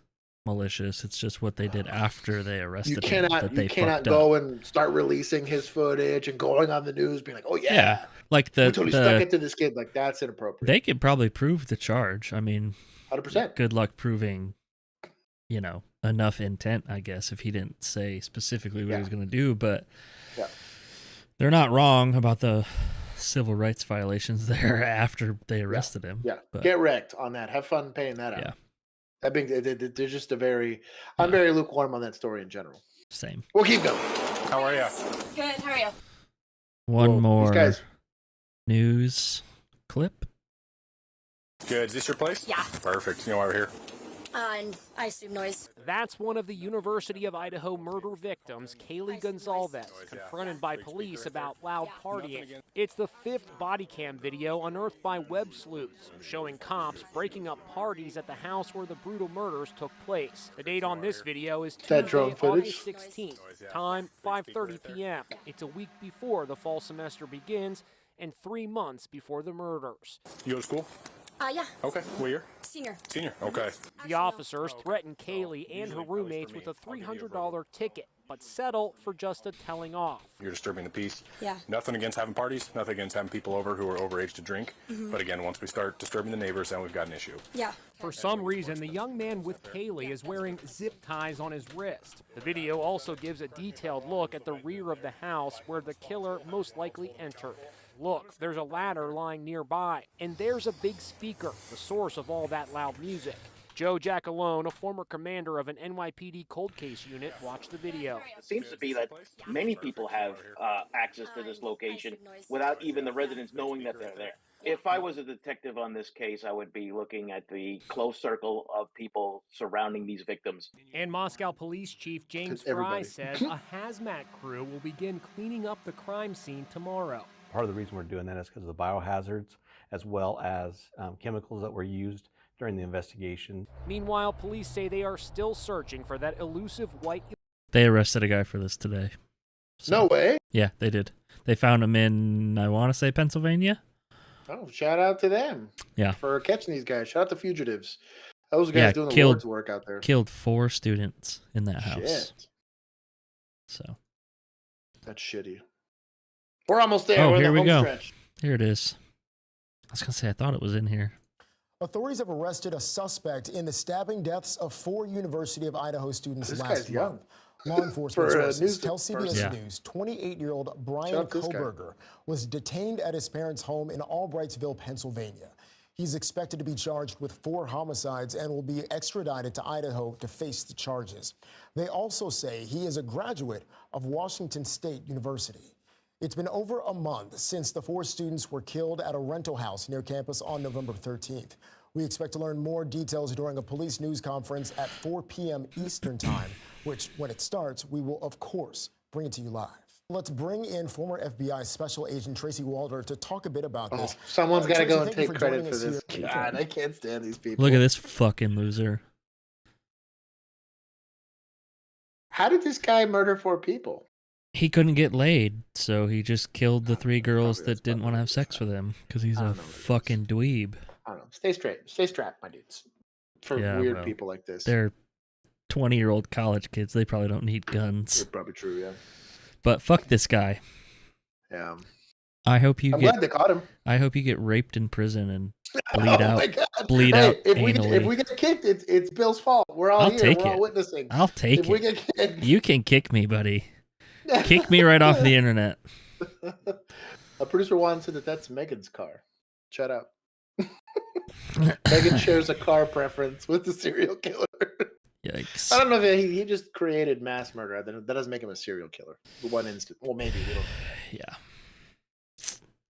malicious. It's just what they did after they arrested him. You cannot go and start releasing his footage and going on the news being like, oh yeah. Like we totally stuck it to this kid. Like, that's inappropriate. They could probably prove the charge. I mean, 100%. Good luck proving, enough intent, I guess, if he didn't say specifically what he was going to do. But they're not wrong about the civil rights violations there after they arrested him. Yeah, but, get wrecked on that. Have fun paying that out. Yeah. That being, they're just I'm very lukewarm on that story in general. Same. We'll keep going. How are you? Good, how are you? One more these guys. News clip. Good. Is this your place? Yeah. Perfect. You know why we're here? And I assume noise. That's one of the University of Idaho murder victims, Kaylee Gonzalez, confronted by police about loud partying. It's the 5th body cam video unearthed by web sleuths, showing cops breaking up parties at the house where the brutal murders took place. The date on this video is Tuesday, August 16th, time 5:30 p.m. It's a week before the fall semester begins and 3 months before the murders. You go to school? Yeah. Okay. What year? Senior. Senior. Okay. The officers threatened Kaylee and her roommates with a $300 ticket, but settle for just a telling off. You're disturbing the peace. Yeah. Nothing against having parties, nothing against having people over who are overage to drink. But again, once we start disturbing the neighbors, then we've got an issue. Yeah. For some reason, the young man with Kaylee is wearing zip ties on his wrist. The video also gives a detailed look at the rear of the house where the killer most likely entered. Look, there's a ladder lying nearby, and there's a big speaker, the source of all that loud music. Joe Giacalone, a former commander of an NYPD cold case unit, watched the video. It seems to be that many people have access to this location without even the residents knowing that they're there. If I was a detective on this case, I would be looking at the close circle of people surrounding these victims. And Moscow Police Chief James Fry says a hazmat crew will begin cleaning up the crime scene tomorrow. Part of the reason we're doing that is because of the biohazards as well as chemicals that were used during the investigation. Meanwhile, police say they are still searching for that elusive white... They arrested a guy for this today. So, no way. Yeah, they did. They found him in, I want to say, Pennsylvania. Oh, shout out to them. Yeah. For catching these guys. Shout out to fugitives. Those guys doing the Lord's work out there. Killed 4 students in that house. Shit. So. That's shitty. We're almost there. Oh, We're here in the we go. stretch. Here it is. I was going to say, I thought it was in here. Authorities have arrested a suspect in the stabbing deaths of 4 University of Idaho students This last guy's young. month. Law enforcement sources tell CBS Yeah. News 28-year-old Brian Koberger was detained at his parents' home in Albrightsville, Pennsylvania. He's expected to be charged with 4 homicides and will be extradited to Idaho to face the charges. They also say he is a graduate of Washington State University. It's been over a month since the 4 students were killed at a rental house near campus on November 13th. We expect to learn more details during a police news conference at 4 p.m. Eastern Time, which, when it starts, we will, of course, bring it to you live. Let's bring in former FBI Special Agent Tracy Walter to talk a bit about this. Someone's got to Tracy, go and take credit for this. Here. God, I can't stand these people. Look at this fucking loser. How did this guy murder 4 people? He couldn't get laid, so he just killed the 3 girls that didn't want to have sex with him because he's a fucking dweeb. I don't know. Stay straight. Stay strapped, my dudes. For weird people like this. They're 20-year-old college kids. They probably don't need guns. That's probably true, yeah. But fuck this guy. Yeah. I hope you I'm glad they caught him. I hope you get raped in prison and bleed out. My God. Bleed out anally. If we get kicked, it's Bill's fault. We're all here. We're all witnessing. I'll take if it. We get kicked. You can kick me, buddy. Kick me right off the internet. A producer wants said that's Megan's car. Shut up. Megan shares a car preference with the serial killer. Yikes. I don't know if he just created mass murder. That doesn't make him a serial killer. One instant. Well, maybe. We don't know. Yeah.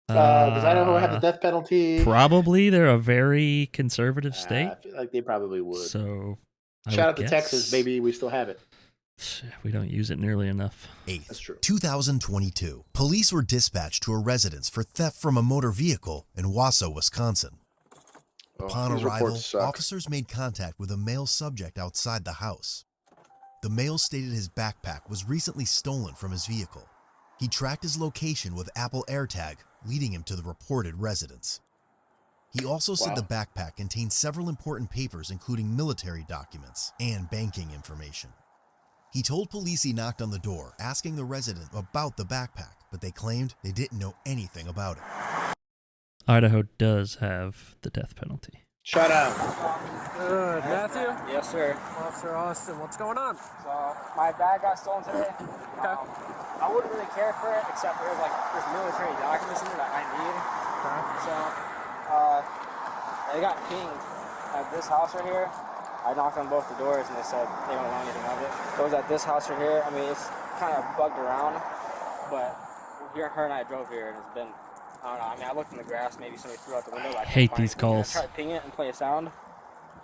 Does Idaho have the death penalty? Probably. They're a very conservative state. I feel like they probably would. So, shout out to Texas, baby. We still have it. We don't use it nearly enough. 8th, 2022. Police were dispatched to a residence for theft from a motor vehicle in Wausau, Wisconsin. Upon arrival, officers made contact with a male subject outside the house. The male stated his backpack was recently stolen from his vehicle. He tracked his location with Apple AirTag, leading him to the reported residence. He also said the backpack contained several important papers, including military documents and banking information. He told police he knocked on the door, asking the resident about the backpack, but they claimed they didn't know anything about it. Idaho does have the death penalty. Shut up. Good. Matthew? Yes, sir. Officer Austin, what's going on? So, my bag got stolen today. Okay. I wouldn't really care for it, except there's military documents in there that I need. Okay. So, they got pinged at this house right here. I knocked on both the doors and they said they don't know anything of it. It was at this house right here. I mean, it's kind of bugged around, but her and I drove here and it's been, I don't know. I mean, I looked in the grass, maybe somebody threw out the window. But I hate these calls. I tried to ping it and play a sound.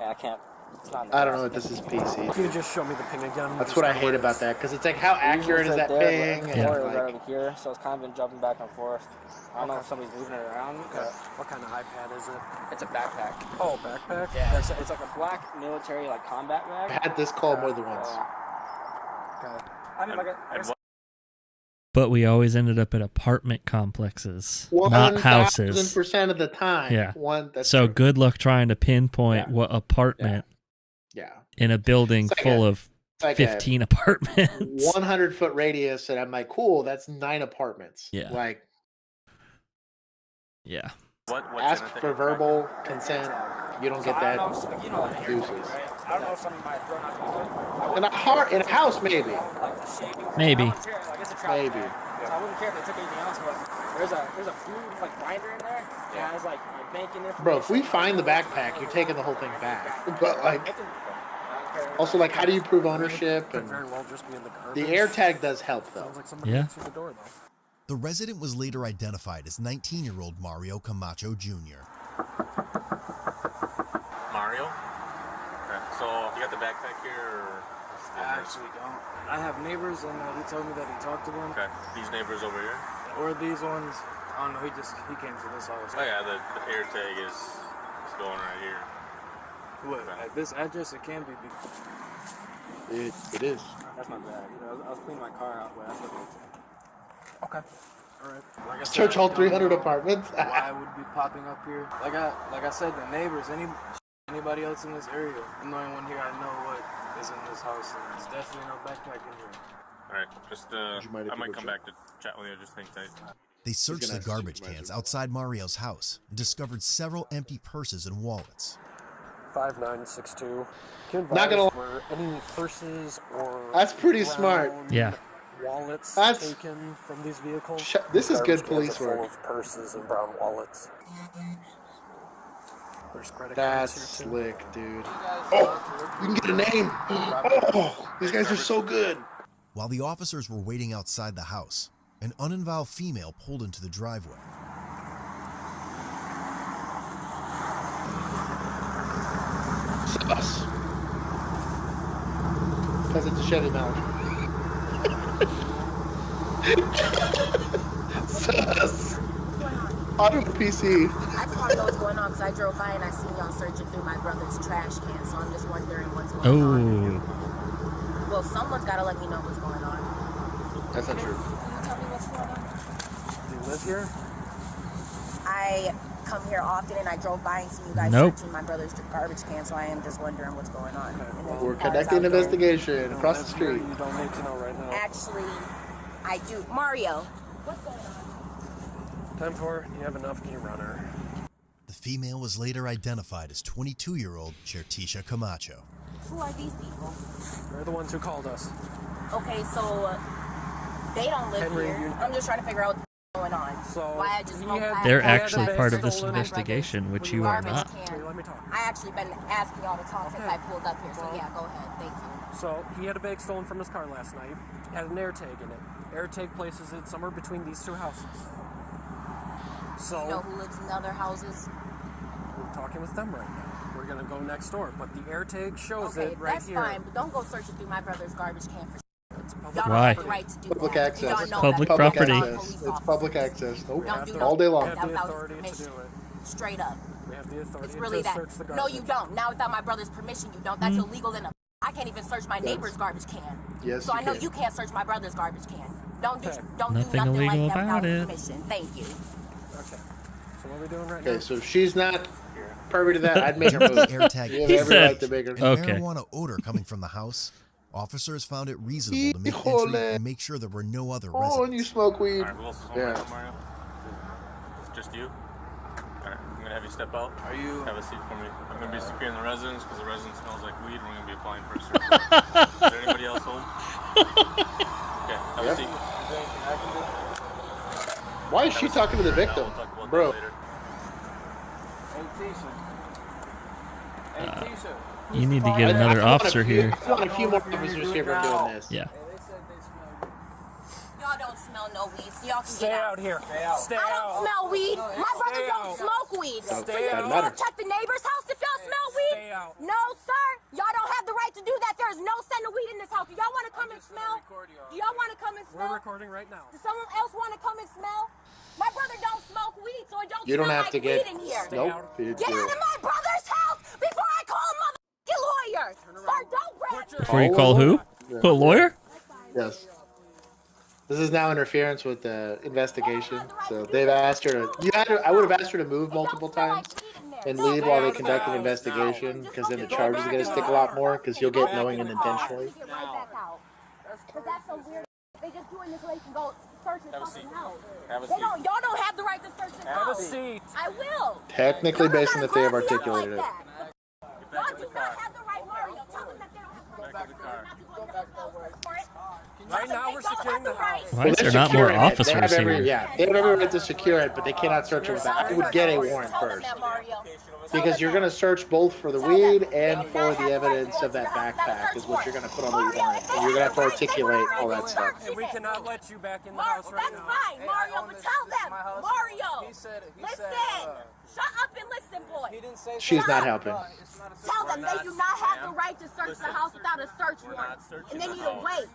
Yeah, I can't. It's not in the I don't know if this is PC. Can you just show me the ping again? That's what I hate about that, because it's like, how accurate is that ping? Yeah. It was right over here, so it's kind of been jumping back and forth. I don't know if somebody's moving it around. Okay. What kind of iPad is it? It's a backpack. Oh, backpack? Yeah, it's like a black military combat bag. I had this call more than once. Okay. I mean, But we always ended up at apartment complexes, not houses. 1,000% of the time. Yeah. That's so true. good luck trying to pinpoint what apartment in a building full of 15 apartments. 100-foot radius, and I'm like, cool, that's 9 apartments. Yeah. Yeah. Ask for verbal consent. You don't get that. Deuces. I don't know if somebody might have thrown out in a house, maybe. Maybe. Maybe. So I wouldn't care if they took anything else, but there's a food binder in there. Yeah. And it has my banking information. Bro, if we find the backpack, you're taking the whole thing back. But also how do you prove ownership? And the AirTag does help though. Yeah. The resident was later identified as 19-year-old Mario Camacho Jr. Mario? Okay. So you got the backpack here, or? I actually don't. I have neighbors, and he told me that he talked to them. Okay. These neighbors over here? Or these ones. I don't know. He came to this house. Oh yeah, the air tag is going right here. What? Okay. At this address, it can be. It is. That's not bad. I was cleaning my car out, but that's what it is. Okay. All right. Search all 300 apartments. Why would be popping up here? Like I said, the neighbors, anybody else in this area. I'm the only one here. I know what is in this house, and there's definitely no backpack in here. All right. Just I might come back to chat with you. Just think tight. They searched the garbage cans outside Mario's house and discovered several empty purses and wallets. 5962. Not gonna. Were any purses or that's pretty smart. Yeah. Wallets taken from these vehicles. This is good police work. Full of purses and brown wallets. That's slick, dude. Oh, you can get a name. Oh, these guys are so good. While the officers were waiting outside the house, an uninvolved female pulled into the driveway. Sus. Because it's a Chevy Malibu. Sus. Auto PC. I just want to know what's going on because I drove by and I seen y'all searching through my brother's trash can, so I'm just wondering what's going on. Well, someone's got to let me know what's going on. That's not true. Can you tell me what's going on? Do you live here? I come here often and I drove by and seen you guys searching my brother's garbage can, so I am just wondering what's going on. We're conducting an investigation across the street. You don't need to know right now. Actually, I do. Mario, what's going on? 10-4, you have enough, key runner. The female was later identified as 22-year-old Chertisha Camacho. Who are these people? They're the ones who called us. Okay, so they don't live here. I'm just trying to figure out what's going on. So why I just won't have They're actually part of this investigation, which you are not. Let me talk. I actually been asking y'all to talk since I pulled up here, so yeah, go ahead. Thank you. So he had a bag stolen from his car last night. It had an air tag in it. Air tag places it somewhere between these two houses. So you know who lives in the other houses? We're talking with them right now. We're gonna go next door, but the air tag shows it right that's here. fine, but don't go searching through my brother's garbage can for Y'all Why? don't have the right to do public that. access. Y'all know Public that. property. Access. It's public access. Nope. Don't do All day long. We have the authority to do it. Straight up. We have the authority It's really to that. search the garbage. No, you don't. Now without my brother's permission, you don't. That's illegal in a. I can't even search my Yes. neighbor's garbage can. Yes, So you I know can. you can't search my brother's garbage can. Don't do Nothing nothing like illegal that about without it. permission. Thank you. Okay. So what are we doing right now? Okay, so if she's not privy to that, I'd make her move. AirTag You have every right to make her. and marijuana odor coming from the house. Officers found it reasonable to make entry and make sure there were no other residents. Oh, and you smoke weed. Alright, who else is home right now, Mario? Just you? Alright, I'm gonna have you step out. Have a seat for me. I'm gonna be securing the residence because the residence smells like weed. We're gonna be applying for a search warrant. Is there anybody else home? Okay, have a seat. Why is she talking to the victim, bro? You need to get another officer here. I want a few more officers here for doing this. Yeah. Y'all don't smell no weed, so y'all can Stay get out here. Stay I out. don't smell weed. My brother Stay don't out. smoke weed. So Stay you out. gonna check the neighbor's house if y'all smell weed? Stay out. No, sir. Y'all don't have the right to do that. There is no scent of weed in this house. Do y'all want to come and smell? Do y'all want to come and smell? We're recording right now. Does someone else want to come and smell? My brother don't smoke weed, so it don't You don't smell have like to get. weed in here. Nope. Get out of my brother's house before I call a motherfucking lawyer. Sir, don't grab me. Before you call who? A lawyer? Yes. This is now interference with the investigation. So they've asked her to. I would have asked her to move multiple times and leave while they conduct an investigation, because then the charges are going to stick a lot more, because you'll get knowing and intentionally. Get right back out. But that's so weird. They just doing this so they can go search this fucking house. Y'all don't have the right to search this house. Have a seat. I will. Technically, based on that they have articulated it. Y'all do not have the right, Mario. Tell them that they don't have the right. Right now we're securing the house. Why is there not more officers They have every, here? yeah, they have every right to secure it, but they cannot search it without. I would get a warrant first, because you're going to search both for the weed and for the evidence of that backpack is what you're going to put on the warrant, and you're going to have to articulate all that stuff. And we cannot let you back in the house right now. That's fine, Mario, but tell them, Mario, listen. Shut up and listen, boy. She's not helping. Tell them they do not have the right to search the house without a search warrant, and they need to wait.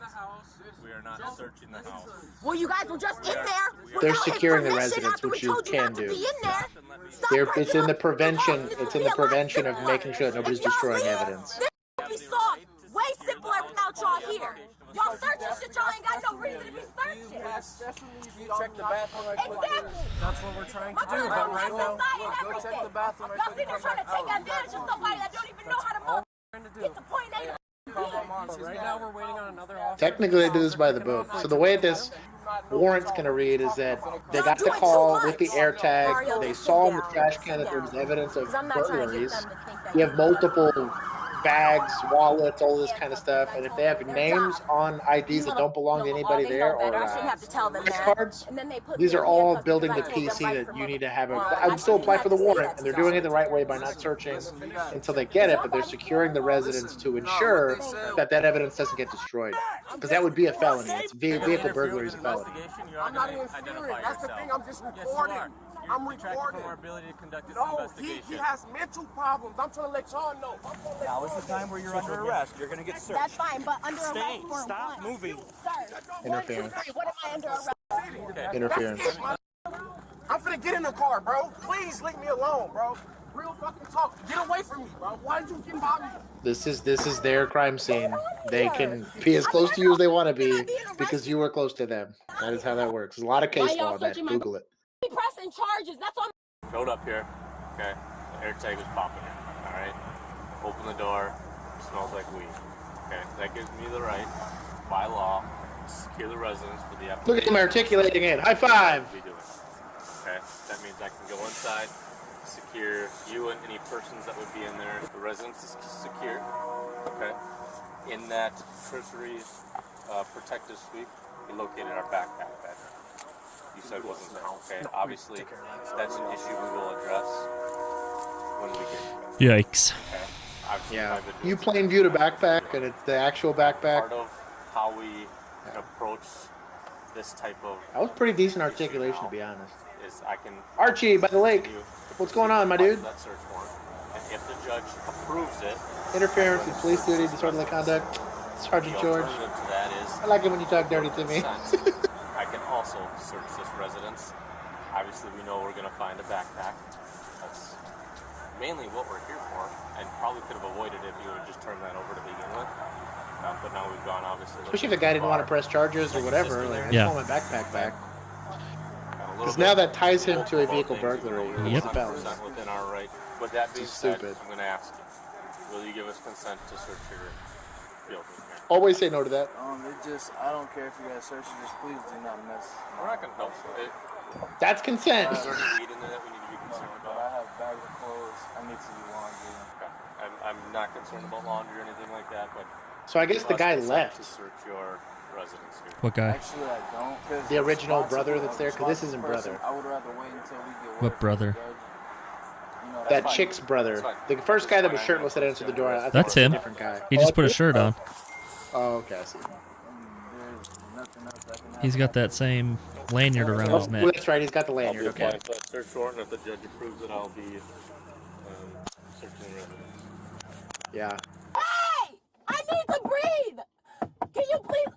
We are not searching the house. Well, you guys were just in there. They're without his securing the permission residence, after we which you told you can not to do. be in there. Stop It's breaking in the up the prevention. house. It's in the prevention of making sure that nobody's destroying evidence. This would be solved way simpler without y'all here. Y'all searching shit y'all ain't got no reason to be searching. Check the bathroom. Exactly. That's what we're trying to My do, brother but don't right have now, society and everything. Y'all sitting there trying to take advantage of somebody that don't even know how to move. Get to point A to but right now we're waiting on another officer. Technically, they do this by the book. So the way this warrant's going to read is that they got the call with the air tag. They saw in the trash can that there was evidence of burglaries. You have multiple bags, wallets, all this kind of stuff. And if they have names on IDs that don't belong to anybody there or gift cards, these are all building the PC that you need to have. I would still apply for the warrant, and they're doing it the right way by not searching until they get it, but they're securing the residence to ensure that that evidence doesn't get destroyed. Because that would be a felony. It's vehicle burglary is a felony. I'm not interfering. That's the thing. I'm just reporting. I'm reporting. Our ability to conduct this No, investigation. he has mental problems. I'm trying to let y'all know. Now is the time where you're under arrest. You're going to get searched. That's fine, but under arrest Stay. for Stop what? moving. Sir, Interference. 1, 2, 3. What am I under arrest? Interference. I'm finna get in the car, bro. Please leave me alone, bro. Real fucking talk. Get away from me, bro. Why did you get by me? This is their crime scene. They can be as close to you as they want to be because you were close to them. That is how that works. There's a lot of case law on that. Google it. Pressing charges. That's all. Showed up here. Okay. The air tag was popping here. All right. Open the door. Smells like weed. Okay. That gives me the right, by law, to secure the residence for the application. Look at him articulating it. High five. Okay. That means I can go inside, secure you and any persons that would be in there. The residence is secure. Okay. In that cursory protective sweep, we located our backpack bag. You said wasn't there. Okay. Obviously, that's an issue we will address when we get to it. Yikes. Okay. Yeah. You plain viewed a backpack, and it's the actual backpack. Part of how we approach this type of. That was pretty decent articulation, to be honest. Is I can Archie by the lake. What's going on, my dude? That search warrant, and if the judge approves it, Interference with police duty, disorderly conduct. Sergeant the George. alternative to that is I like it when you talk dirty to me. I can also search this residence. Obviously, we know we're going to find a backpack. That's mainly what we're here for, and probably could have avoided it if you would have just turned that over to begin with. But now we've gone, obviously. Especially if the guy didn't want to press charges or whatever. Like, I just want my backpack back. Because now that ties him to a vehicle burglary. Yep. 100% within our right. With that being said, stupid. I'm going to ask you, will you give us consent to search your building here? Always say no to that. I don't care if you guys search it, just please do not mess. We're not going to help it. That's consent. Is there any weed in there that we need to be concerned But about? I have bags of clothes. I need to do laundry. Okay. I'm not concerned about laundry or anything like that, but. So I guess the guy left. To search your residence here. What guy? Actually, I don't. 'Cause The original SWAT's brother a- that's there? 'Cause this isn't person, brother. I would rather wait until we get What brother? That chick's brother. The first guy that was shirtless that answered the door. I thought That's it was him. A different guy. He just put a shirt on. Oh, okay, I see. He's got that same lanyard around his neck. Well, that's right. He's got the lanyard. I'll be applying Okay. for that search warrant. If the judge approves it, I'll be searching the residence. Yeah. Hey! I need to breathe! Can you please...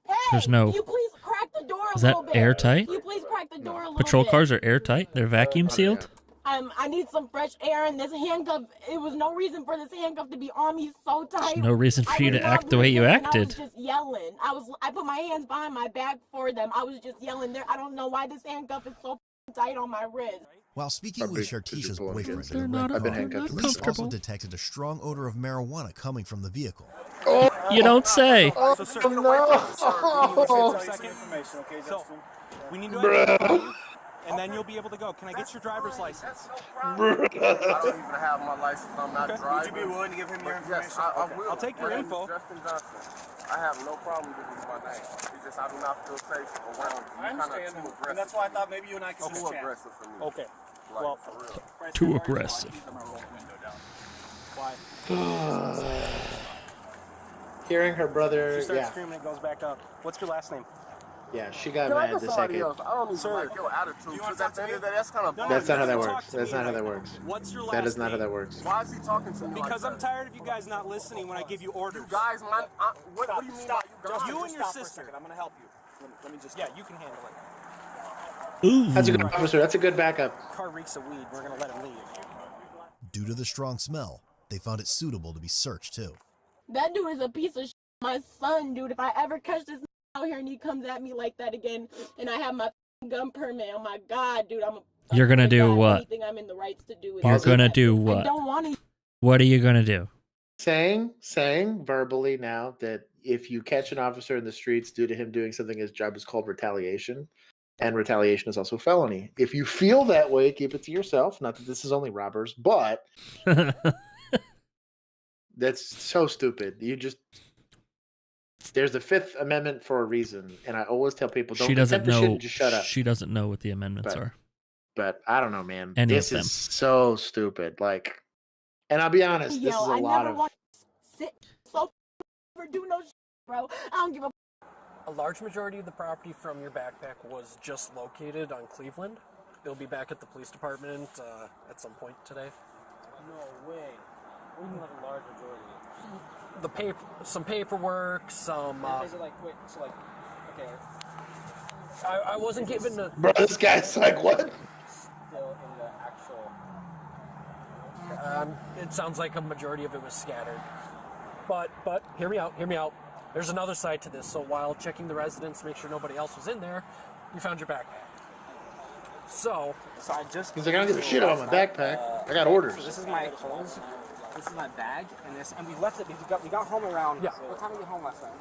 Hey! There's no- Can you please crack the door a Is that little bit? airtight? Can you please crack the door a little Patrol bit? cars are airtight. They're vacuum sealed. I need some fresh air, and this handcuff, it was no reason for this handcuff to be on me so tight. There's no reason for I you was to act the way you resisting, acted. I was just yelling. I put my hands behind my back for them. I was just yelling there. I don't know why this handcuff is so tight on my wrist. While speaking with Shartisha's boyfriend They're in the not- red I've been car, handcuffed. police also detected a strong odor of marijuana coming from the vehicle. Oh, You don't say. Oh, So, sir, no. information, okay, Justin? We need to Bruh. identify you, and then you'll be able to go. Can I get your driver's license? I don't even have my license. I'm not driving. Would you be willing to give him your information? Yes, I will. I'll take your My name is info. Justin Johnson. I have no problem giving you my name. It's just I do not feel safe around you. I understand, and that's why I thought maybe you and I could Too just chat. aggressive for me. Okay. Like, Well, for real. Too aggressive. Why? Hearing her brother, She starts yeah, screaming, it goes back up. What's your last name? yeah, she got Can I mad get the somebody second. else? I don't even Sir. like your attitude. Because at the end of the day, that's kind of That's not how that Talk works. to That's me not how right that now. works. What's your That is last not how name? that works. Why is he talking to me Because like I'm that? tired of you guys not listening when I give you orders. You guys, what do you mean by you guys? You and your Stop for a sister. second. I'm going to help you. Let me just. Yeah, you can handle it. Ooh. That's a good officer. That's a good backup. Car reeks of weed. We're gonna let him leave. Due to the strong smell, they found it suitable to be searched too. That dude is a piece of shit. My son, dude. If I ever catch this out here and he comes at me like that again, and I have my gun permit, oh my god, dude, You're gonna do what? Anything I'm in the rights to do. You're gonna do I what? don't want to. What are you gonna do? Saying verbally now that if you catch an officer in the streets due to him doing something his job is called retaliation, and retaliation is also a felony. If you feel that way, keep it to yourself. Not that this is only robbers, but That's so stupid. There's the Fifth Amendment for a reason, and I always tell people don't attempt to shit and just shut up. She doesn't know what the amendments are. But I don't know, man. Any this of them. Is so stupid. Like, and I'll be honest, this is a lot of. Do no shit, bro. I don't give a. A large majority of the property from your backpack was just located on Cleveland. It'll be back at the police department at some point today. No way. We need like a large majority. Some paperwork, some. Is it like wait? So like, okay. I wasn't given the. Bro, this guy's like what? Still in the actual. It sounds like a majority of it was scattered. But hear me out. There's another side to this. So while checking the residence to make sure nobody else was in there, we found your backpack. So I just. He's like, I don't give a shit about my backpack. I got orders. So this is my clothes. This is my bag, and we left it because we got home around. Yeah. What time did we get home last night?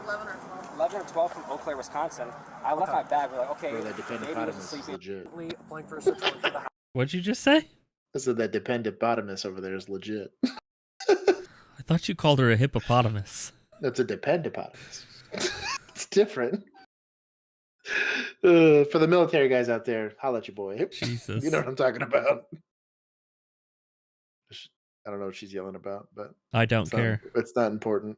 11 or 12. 11 or 12 from Eau Claire, Wisconsin. I left my bag. We're like, okay, Bro, that dependent bottomless is legit. Applying for a search warrant for the house. What'd you just say? I said that dependent bottomless over there is legit. I thought you called her a hippopotamus. That's a dependopotamus. It's different. For the military guys out there, holla at your boy. Jesus. You know what I'm talking about. I don't know what she's yelling about, but I don't care. It's not important.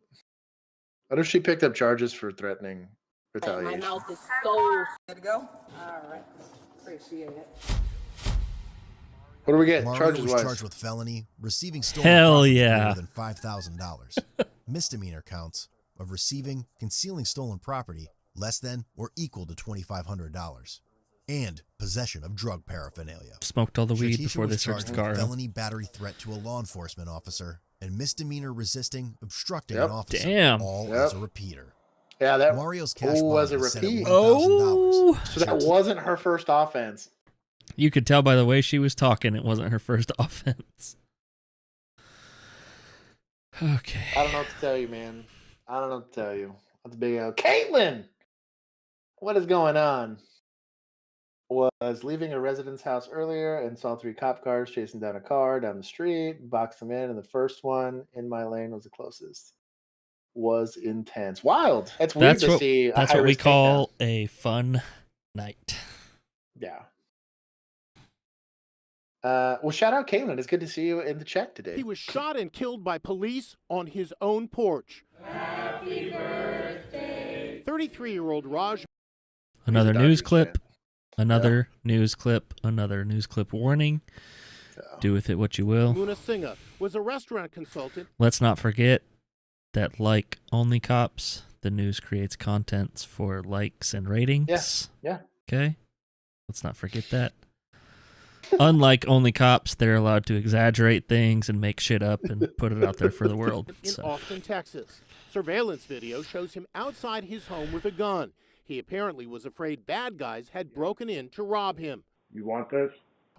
What if she picked up charges for threatening retaliation? My mouth is so good to go. All right. Appreciate it. What do we get? Mario Charges was wise? charged with felony, receiving stolen Hell property for yeah. more than $5,000. Misdemeanor counts of receiving, concealing stolen property less than or equal to $2,500, and possession of drug paraphernalia. Smoked all the weed Shatisha before they was searched charged the car. with felony battery threat to a law enforcement officer and misdemeanor resisting, obstructing an officer. Damn. All as a repeater. Yeah, that Mario's cash was bond a was set at repeat. $1,000. So that wasn't her first offense. You could tell by the way she was talking it wasn't her first offense. Okay. I don't know what to tell you, man. I don't know what to tell you. That's a big L. Caitlin! What is going on? Was leaving a residence house earlier and saw 3 cop cars chasing down a car down the street, boxed them in, and the first one in my lane was the closest. Was intense. Wild. That's weird to see. That's what we call a fun night. Yeah. Well, shout out Caitlin. It's good to see you in the chat today. He was shot and killed by police on his own porch. Happy birthday. 33-year-old Raj. Another news clip. Another news clip. Another news clip warning. Do with it what you will. Muna Singha was a restaurant consultant. Let's not forget that like only cops, the news creates contents for likes and ratings. Yeah. Okay? Let's not forget that. Unlike only cops, they're allowed to exaggerate things and make shit up and put it out there for the world. In Austin, Texas. Surveillance video shows him outside his home with a gun. He apparently was afraid bad guys had broken in to rob him. You want this?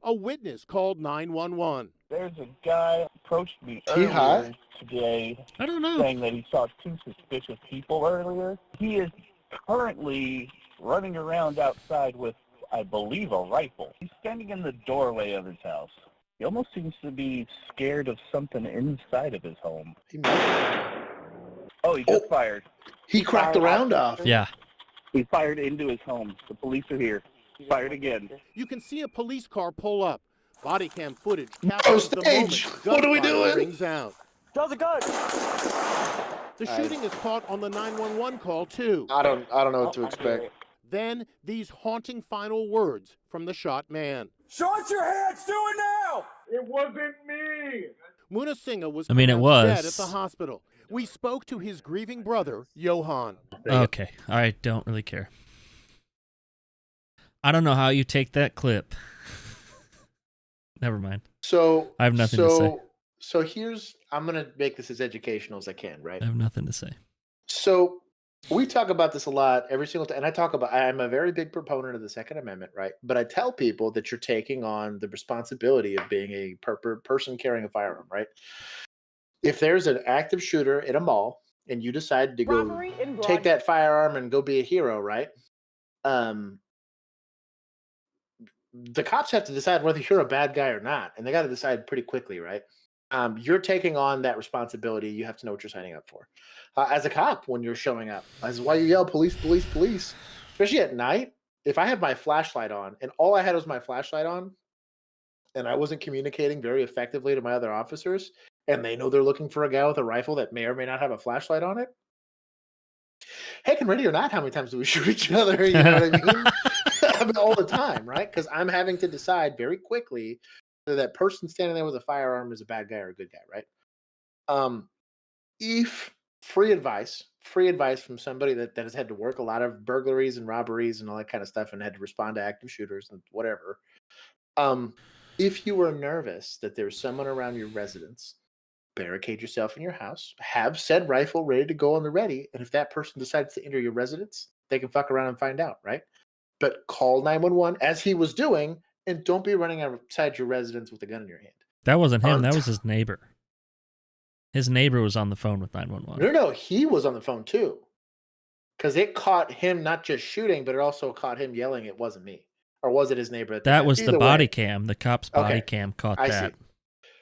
A witness called 911. There's a guy approached me He hot? earlier today. I don't know. Saying that he saw 2 suspicious people earlier. He is currently running around outside with, I believe, a rifle. He's standing in the doorway of his house. He almost seems to be scared of something inside of his home. Oh, he just fired. He cracked the round off. Yeah. He fired into his home. The police are here. He fired again. You can see a police car pull up. Bodycam footage Oh, captures the moment stage. What are we gunfire doing? rings out. Draw the gun. The shooting is caught on the 911 call too. I don't know what to expect. Then these haunting final words from the shot man. Show us your hands. Do it now. It wasn't me. Muna Singha was I mean, it pronounced was. dead at the hospital. We spoke to his grieving brother, Johan. Okay. I don't really care. I don't know how you take that clip. Never mind. So I have nothing to say. So I'm gonna make this as educational as I can, right? I have nothing to say. So we talk about this a lot every single time, and I'm a very big proponent of the Second Amendment, right? But I tell people that you're taking on the responsibility of being a person carrying a firearm, right? If there's an active shooter in a mall and you decide to go take that firearm and go be a hero, right? The cops have to decide whether you're a bad guy or not, and they got to decide pretty quickly, right? you're taking on that responsibility. You have to know what you're signing up for. As a cop, when you're showing up, that's why you yell, police, police, police. Especially at night, if I have my flashlight on and all I had was my flashlight on and I wasn't communicating very effectively to my other officers and they know they're looking for a guy with a rifle that may or may not have a flashlight on it, heck and ready or not, how many times do we shoot each other? You know what I mean? I mean all the time, right? Because I'm having to decide very quickly whether that person standing there with a firearm is a bad guy or a good guy, right? If free advice from somebody that has had to work a lot of burglaries and robberies and all that kind of stuff and had to respond to active shooters and whatever. If you are nervous that there's someone around your residence, barricade yourself in your house, have said rifle ready to go on the ready. And if that person decides to enter your residence, they can fuck around and find out, right? But call 911 as he was doing, and don't be running outside your residence with a gun in your hand. That wasn't him. That was his neighbor. His neighbor was on the phone with 911. No, he was on the phone too. Because it caught him not just shooting, but it also caught him yelling, "It wasn't me." Or was it his neighbor? That was the body cam. The cop's body cam caught that.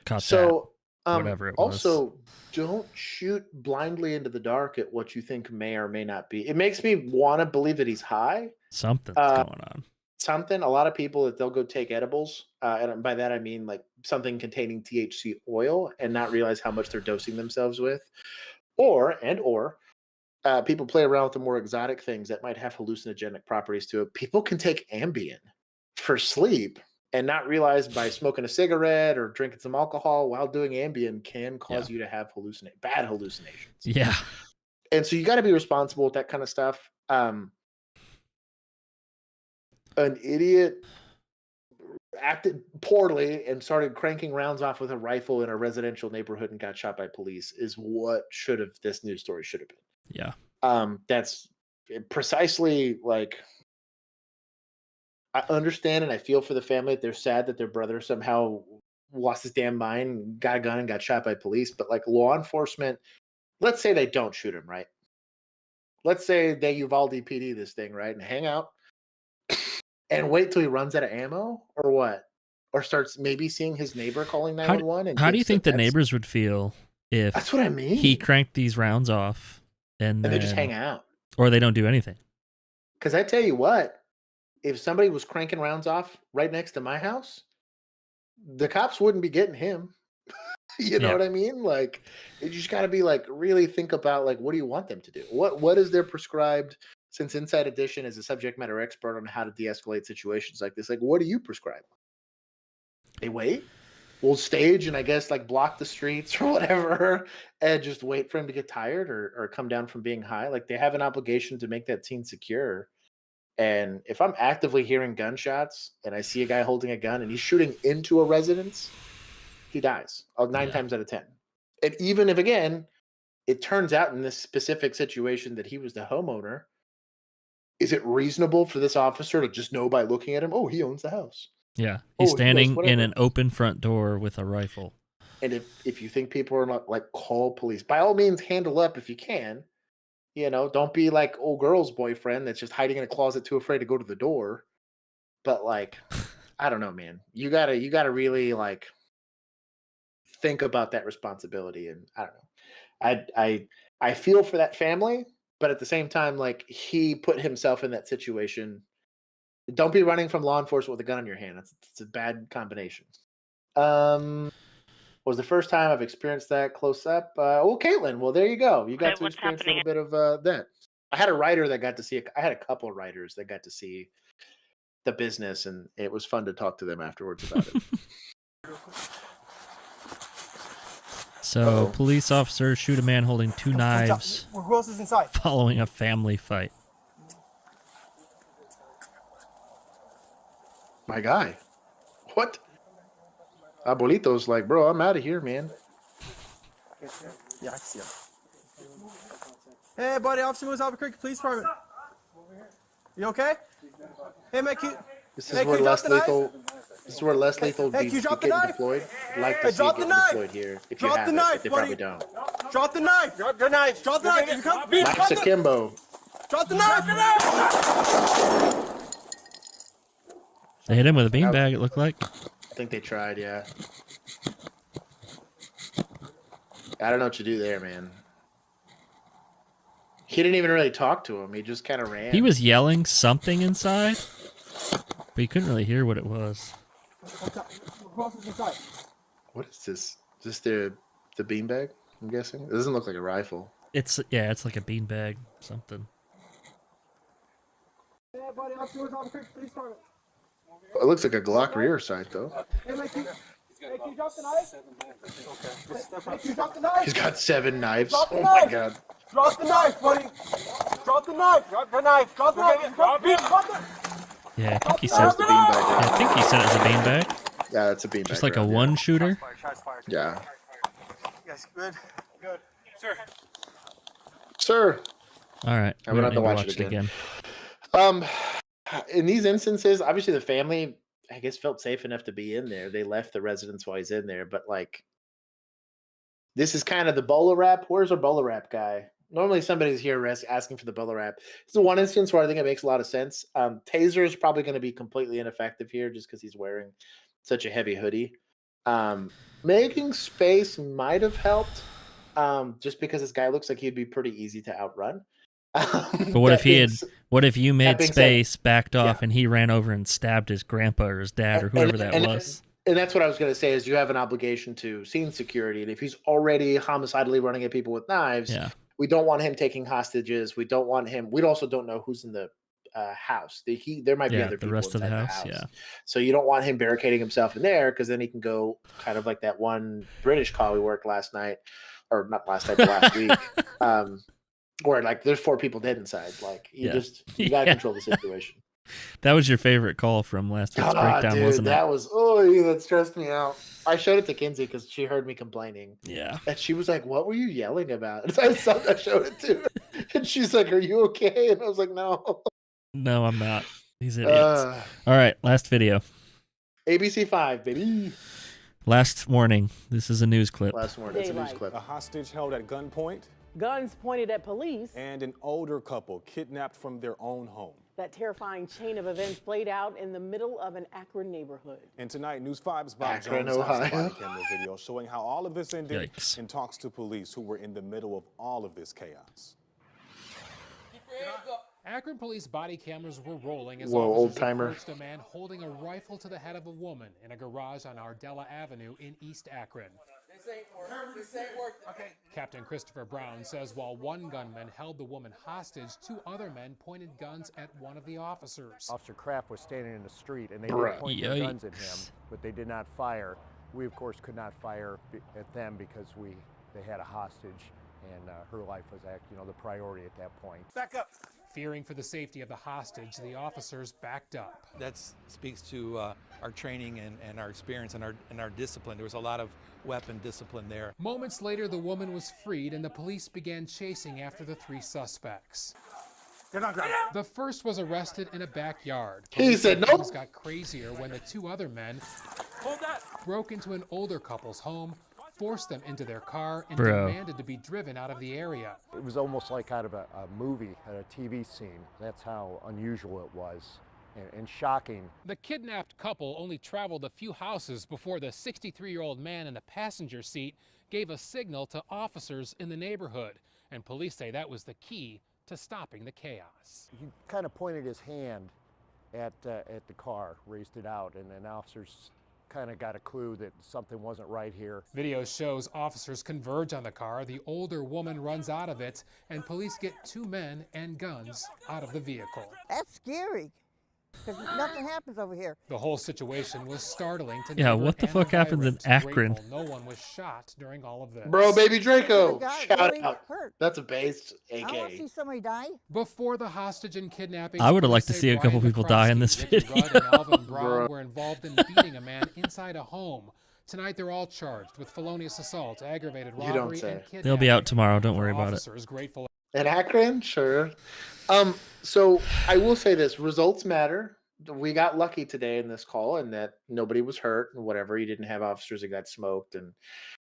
Caught that. Whatever it was. Also, don't shoot blindly into the dark at what you think may or may not be. It makes me want to believe that he's high. Something's going on. Something. A lot of people that they'll go take edibles, and by that I mean like something containing THC oil, and not realize how much they're dosing themselves with, or people play around with the more exotic things that might have hallucinogenic properties to it. People can take Ambien for sleep and not realize by smoking a cigarette or drinking some alcohol while doing Ambien can cause you to have bad hallucinations. Yeah. And so you got to be responsible with that kind of stuff. An idiot acted poorly and started cranking rounds off with a rifle in a residential neighborhood and got shot by police is what this news story should have been. Yeah. That's precisely like, I understand and I feel for the family that they're sad that their brother somehow lost his damn mind, got a gun and got shot by police. But like law enforcement, let's say they don't shoot him, right? Let's say they Uvalde PD this thing, right? And hang out and wait till he runs out of ammo or what? Or starts maybe seeing his neighbor calling 911. How do you think the neighbors would feel if that's what I mean? He cranked these rounds off and they just hang out? Or they don't do anything? Because I tell you what, if somebody was cranking rounds off right next to my house, the cops wouldn't be getting him. You know what I mean? Like, you just got to be like, really think about like, what do you want them to do? What is their prescribed? Since Inside Edition is a subject matter expert on how to de-escalate situations like this, like, what do you prescribe? They wait. We'll stage and I guess like block the streets or whatever, and just wait for him to get tired or come down from being high. Like they have an obligation to make that scene secure. And if I'm actively hearing gunshots and I see a guy holding a gun and he's shooting into a residence, he dies 9 times out of 10. And even if, again, it turns out in this specific situation that he was the homeowner, is it reasonable for this officer to just know by looking at him, oh, he owns the house? Yeah, he's standing in an open front door with a rifle. And if you think people are not like, call police, by all means, handle up if you can. You know, don't be like old girl's boyfriend that's just hiding in a closet too afraid to go to the door. But like, I don't know, man. You gotta really like think about that responsibility. And I don't know. I feel for that family, but at the same time, like he put himself in that situation. Don't be running from law enforcement with a gun in your hand. It's a bad combination. Was the first time I've experienced that close up. Caitlin, well, there you go. You got to experience a little bit of that. I had a writer that got to see it. I had a couple of writers that got to see the business, and it was fun to talk to them afterwards about it. So, police officers shoot a man holding 2 knives Who else is inside? following a family fight. My guy. What? Abuelito's like, bro, I'm out of here, man. Yeah, I see him. Hey, buddy, Officer Moose, Albuquerque Police Department. You okay? Hey, man, This is where less lethal. This is where less lethal Hey, can you drop the getting knife? deployed. I'd like to see it getting deployed here. If you Drop have the it, knife, but they buddy. probably don't. Drop the knife. Drop the knife. Drop the knife. You come. Max Akimbo. Drop the knife. They hit him with a beanbag, it looked like. I think they tried, yeah. I don't know what to do there, man. He didn't even really talk to him. He just kind of ran. He was yelling something inside, but you couldn't really hear what it was. What is this? Is this the beanbag? I'm guessing. It doesn't look like a rifle. It's like a beanbag, something. It looks like a Glock rear sight, though. He's got 7 knives. Oh my god. Drop the knife, buddy. Drop the knife. Drop the knife. Drop the knife. Drop it. Yeah, I think he said it's a beanbag. I think he said it was a beanbag. Yeah, it's a beanbag. Just like a one shooter. Yeah. Yes, good. Good. Sir. Sir. All right. I'm gonna have to watch it again. In these instances, obviously the family, I guess, felt safe enough to be in there. They left the residence while he's in there, but like, this is kind of the bowler wrap. Where's our bowler wrap guy? Normally somebody's here asking for the bowler wrap. It's the one instance where I think it makes a lot of sense. Taser is probably going to be completely ineffective here just because he's wearing such a heavy hoodie. Making space might have helped, just because this guy looks like he'd be pretty easy to outrun. But what if you made space, backed off, and he ran over and stabbed his grandpa or his dad or whoever that was? And that's what I was going to say is you have an obligation to scene security. And if he's already homicidally running at people with knives, we don't want him taking hostages. We don't want him. We also don't know who's in the house. There might be other people the rest of the inside house. Yeah. So you don't want him barricading himself in there because then he can go kind of like that one British call we worked last night, or not last night, but last week. Where like there's 4 people dead inside. Like you gotta control the situation. That was your favorite call from last week's breakdown, dude, wasn't it? That was that stressed me out. I showed it to Kinsey because she heard me complaining. Yeah. And she was like, "What were you yelling about?" And I showed it to her. And she's like, "Are you okay?" And I was like, "No." No, I'm not. These idiots. All right, last video. ABC 5, baby. Last warning. This is a news clip. Last warning. It's a news clip. A hostage held at gunpoint. Guns pointed at police. And an older couple kidnapped from their own home. That terrifying chain of events played out in the middle of an Akron neighborhood. And tonight, News 5's Bob Akron, Jones has a Ohio. body camera video showing how all of this ended Yikes. in talks to police who were in the middle of all of this chaos. Akron police body cameras were rolling as Whoa, officers old-timer. approached a man holding a rifle to the head of a woman in a garage on Ardella Avenue in East Akron. This ain't working. Okay. Captain Christopher Brown says while one gunman held the woman hostage, 2 other men pointed guns at one of the officers. Officer Kraft was standing in the street and they Bruh. did point their guns at him, but they did not fire. We, of course, could not fire at them because they had a hostage and her life was the priority at that point. Back up. Fearing for the safety of the hostage, the officers backed up. That speaks to our training and our experience and our discipline. There was a lot of weapon discipline there. Moments later, the woman was freed and the police began chasing after the 3 suspects. They're not grabbing. The first was arrested in a backyard. He said nope. Things got crazier when the 2 other men broke into an older couple's home, forced them into their car, and demanded to be driven out of the area. It was almost like out of a movie, a TV scene. That's how unusual it was and shocking. The kidnapped couple only traveled a few houses before the 63-year-old man in the passenger seat gave a signal to officers in the neighborhood, and police say that was the key to stopping the chaos. He kind of pointed his hand at the car, raised it out, and then officers kind of got a clue that something wasn't right here. Video shows officers converge on the car. The older woman runs out of it, and police get 2 men and guns out of the vehicle. That's scary, because nothing happens over here. The whole situation was startling to Yeah, what the fuck happens in Akron? No one was shot during all of this. Bro, baby Draco. Shout really out. hurt. That's a base, AK. I want to see somebody die. Before the hostage and kidnapping, I would have liked to see a couple people die in this video. Rudd and Alvin Brown were involved in beating a man inside a home. Tonight, they're all charged with felonious assault, aggravated robbery, and kidnapping. They'll be out tomorrow. Don't worry about it. Officers grateful. In Akron, sure. So I will say this: results matter. We got lucky today in this call, in that nobody was hurt and whatever. You didn't have officers that got smoked and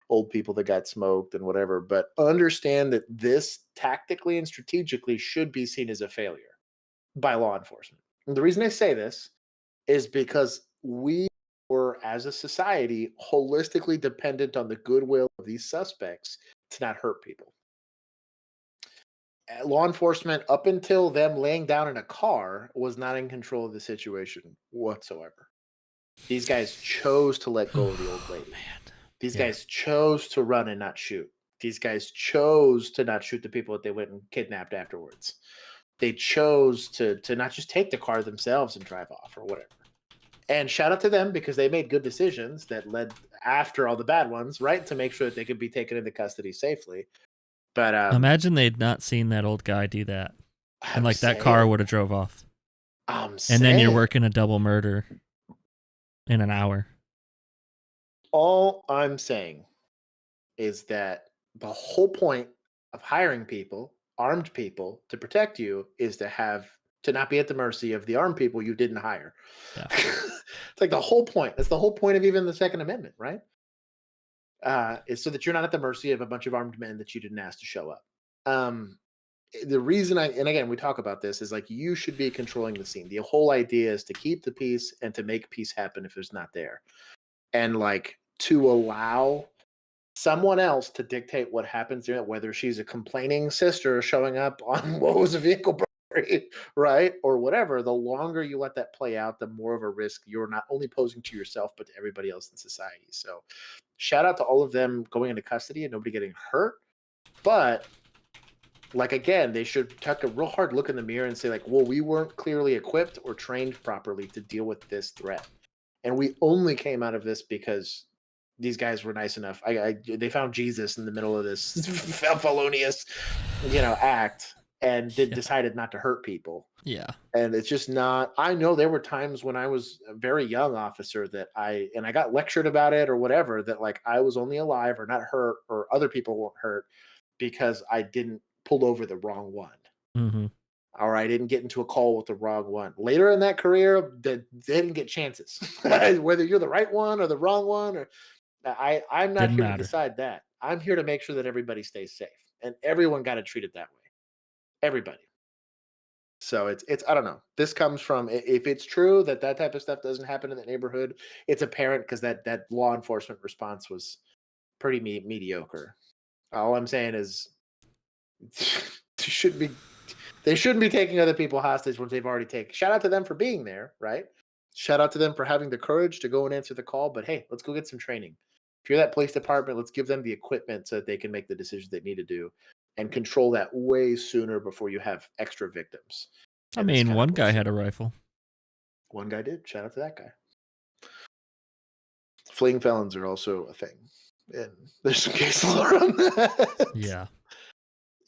old people that got smoked and whatever. But understand that this tactically and strategically should be seen as a failure by law enforcement. And the reason I say this is because we were, as a society, holistically dependent on the goodwill of these suspects to not hurt people. Law enforcement, up until them laying down in a car, was not in control of the situation whatsoever. These guys chose to let go of the old lady. These guys chose to run and not shoot. These guys chose to not shoot the people that they went and kidnapped afterwards. They chose to not just take the car themselves and drive off or whatever. And shout out to them, because they made good decisions that led after all the bad ones, right? To make sure that they could be taken into custody safely. But imagine they'd not seen that old guy do that, and like that car would have drove off. And then you're working a double murder in an hour. All I'm saying is that the whole point of hiring people, armed people, to protect you is to not be at the mercy of the armed people you didn't hire. Yeah. It's like the whole point. That's the whole point of even the Second Amendment, right? Is so that you're not at the mercy of a bunch of armed men that you didn't ask to show up. The reason and again, we talk about this, is like, you should be controlling the scene. The whole idea is to keep the peace and to make peace happen if it's not there. And like, to allow someone else to dictate what happens there, whether she's a complaining sister showing up on what was a vehicle burglary, right? Or whatever, the longer you let that play out, the more of a risk you're not only posing to yourself, but to everybody else in society. So shout out to all of them going into custody and nobody getting hurt. But like, again, they should take a real hard look in the mirror and say, like, well, we weren't clearly equipped or trained properly to deal with this threat. And we only came out of this because these guys were nice enough. They found Jesus in the middle of this felonious, act, and decided not to hurt people. Yeah. And it's just not. I know there were times when I was a very young officer that I got lectured about it or whatever, that like I was only alive or not hurt or other people weren't hurt because I didn't pull over the wrong one. Mm-hmm. Or I didn't get into a call with the wrong one. Later in that career, they didn't get chances. Whether you're the right one or the wrong one, or I'm not here to decide that. I'm here to make sure that everybody stays safe, and everyone got to treat it that way. Everybody. So it's I don't know. This comes from, if it's true that type of stuff doesn't happen in the neighborhood, it's apparent because that law enforcement response was pretty mediocre. All I'm saying is they shouldn't be taking other people hostage once they've already taken. Shout out to them for being there, right? Shout out to them for having the courage to go and answer the call. But hey, let's go get some training. If you're that police department, let's give them the equipment so that they can make the decisions they need to do and control that way sooner before you have extra victims. I mean, one guy had a rifle. One guy did. Shout out to that guy. Fleeing felons are also a thing. And there's some case law around that. Yeah.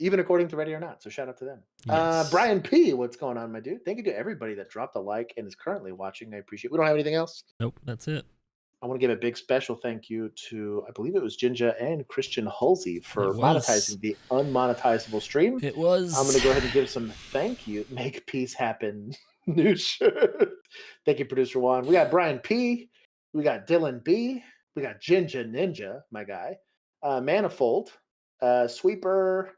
Even according to Ready or Not. So shout out to them. Yes. Brian P., what's going on, my dude? Thank you to everybody that dropped a like and is currently watching. I appreciate it. We don't have anything else? Nope, that's it. I want to give a big special thank you to, I believe it was Jinja and Christian Halsey for monetizing the unmonetizable stream. It was. I'm going to go ahead and give some thank you. Make peace happen. New shirt. Thank you, Producer Juan. We got Brian P. We got Dylan B. We got Jinja Ninja, my guy. Manifold. Sweeper.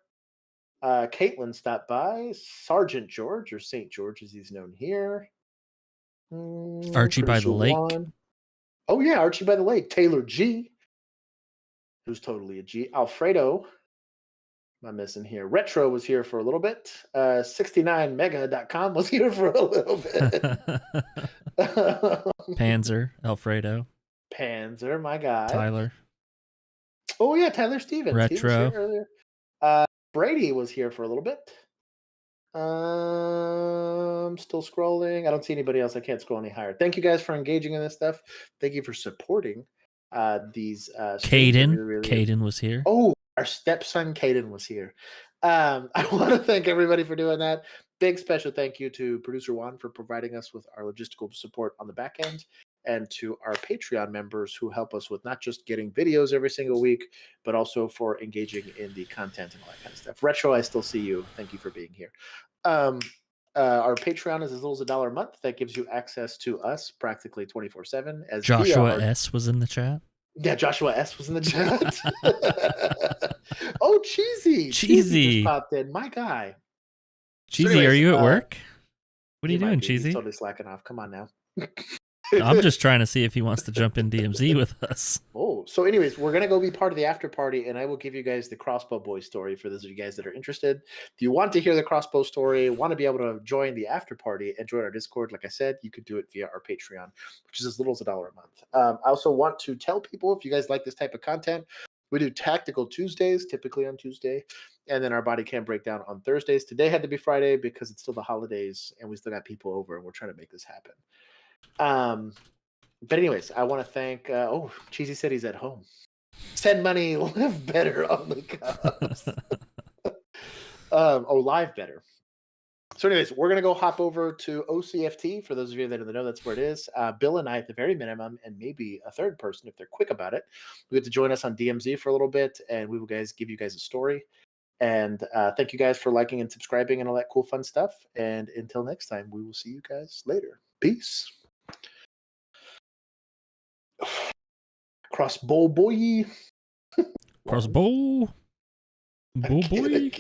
Caitlin stopped by. Sergeant George, or St. George as he's known here. Archie by the Lake. Juan. Oh, yeah, Archie by the Lake. Taylor G, who's totally a G. Alfredo. Am I missing here? Retro was here for a little bit. 69mega.com was here for a little bit. Panzer, Alfredo. Panzer, my guy. Tyler. Oh, yeah, Tyler Stevens. Retro. He was here earlier. Brady was here for a little bit. Still scrolling. I don't see anybody else. I can't scroll any higher. Thank you guys for engaging in this stuff. Thank you for supporting these. Caden. Caden was here. Oh, our stepson Caden was here. I want to thank everybody for doing that. Big special thank you to Producer Juan for providing us with our logistical support on the back end, and to our Patreon members who help us with not just getting videos every single week, but also for engaging in the content and all that kind of stuff. Retro, I still see you. Thank you for being here. Our Patreon is as little as $1 a month. That gives you access to us practically 24/7. As Joshua S. was in the chat. Yeah, Joshua S. was in the chat. Oh, Cheesy. Cheesy just popped in. My guy. Cheesy, So anyways, are you at work? What are you he might doing, be. Cheesy? He's totally slacking off. Come on now. I'm just trying to see if he wants to jump in DMZ with us. Oh, Cool. So, anyways, we're gonna go be part of the after party, and I will give you guys the Crossbow Boy story for those of you guys that are interested. If you want to hear the Crossbow story, want to be able to join the after party and join our Discord, like I said, you could do it via our Patreon, which is as little as $1 a month. I also want to tell people, if you guys like this type of content, we do Tactical Tuesdays, typically on Tuesday, and then our body cam breakdown on Thursdays. Today had to be Friday because it's still the holidays, and we still got people over, and we're trying to make this happen. But anyways, I want to thank. Cheesy said he's at home. Send money, live better on the cops. Live better. So, anyways, we're gonna go hop over to OCFT. For those of you that know, that's where it is. Bill and I, at the very minimum, and maybe a third person if they're quick about it, we get to join us on DMZ for a little bit, and we will give you guys a story. And thank you guys for liking and subscribing and all that cool, fun stuff. And until next time, we will see you guys later. Peace. Crossbow boy. Crossbow. Boy.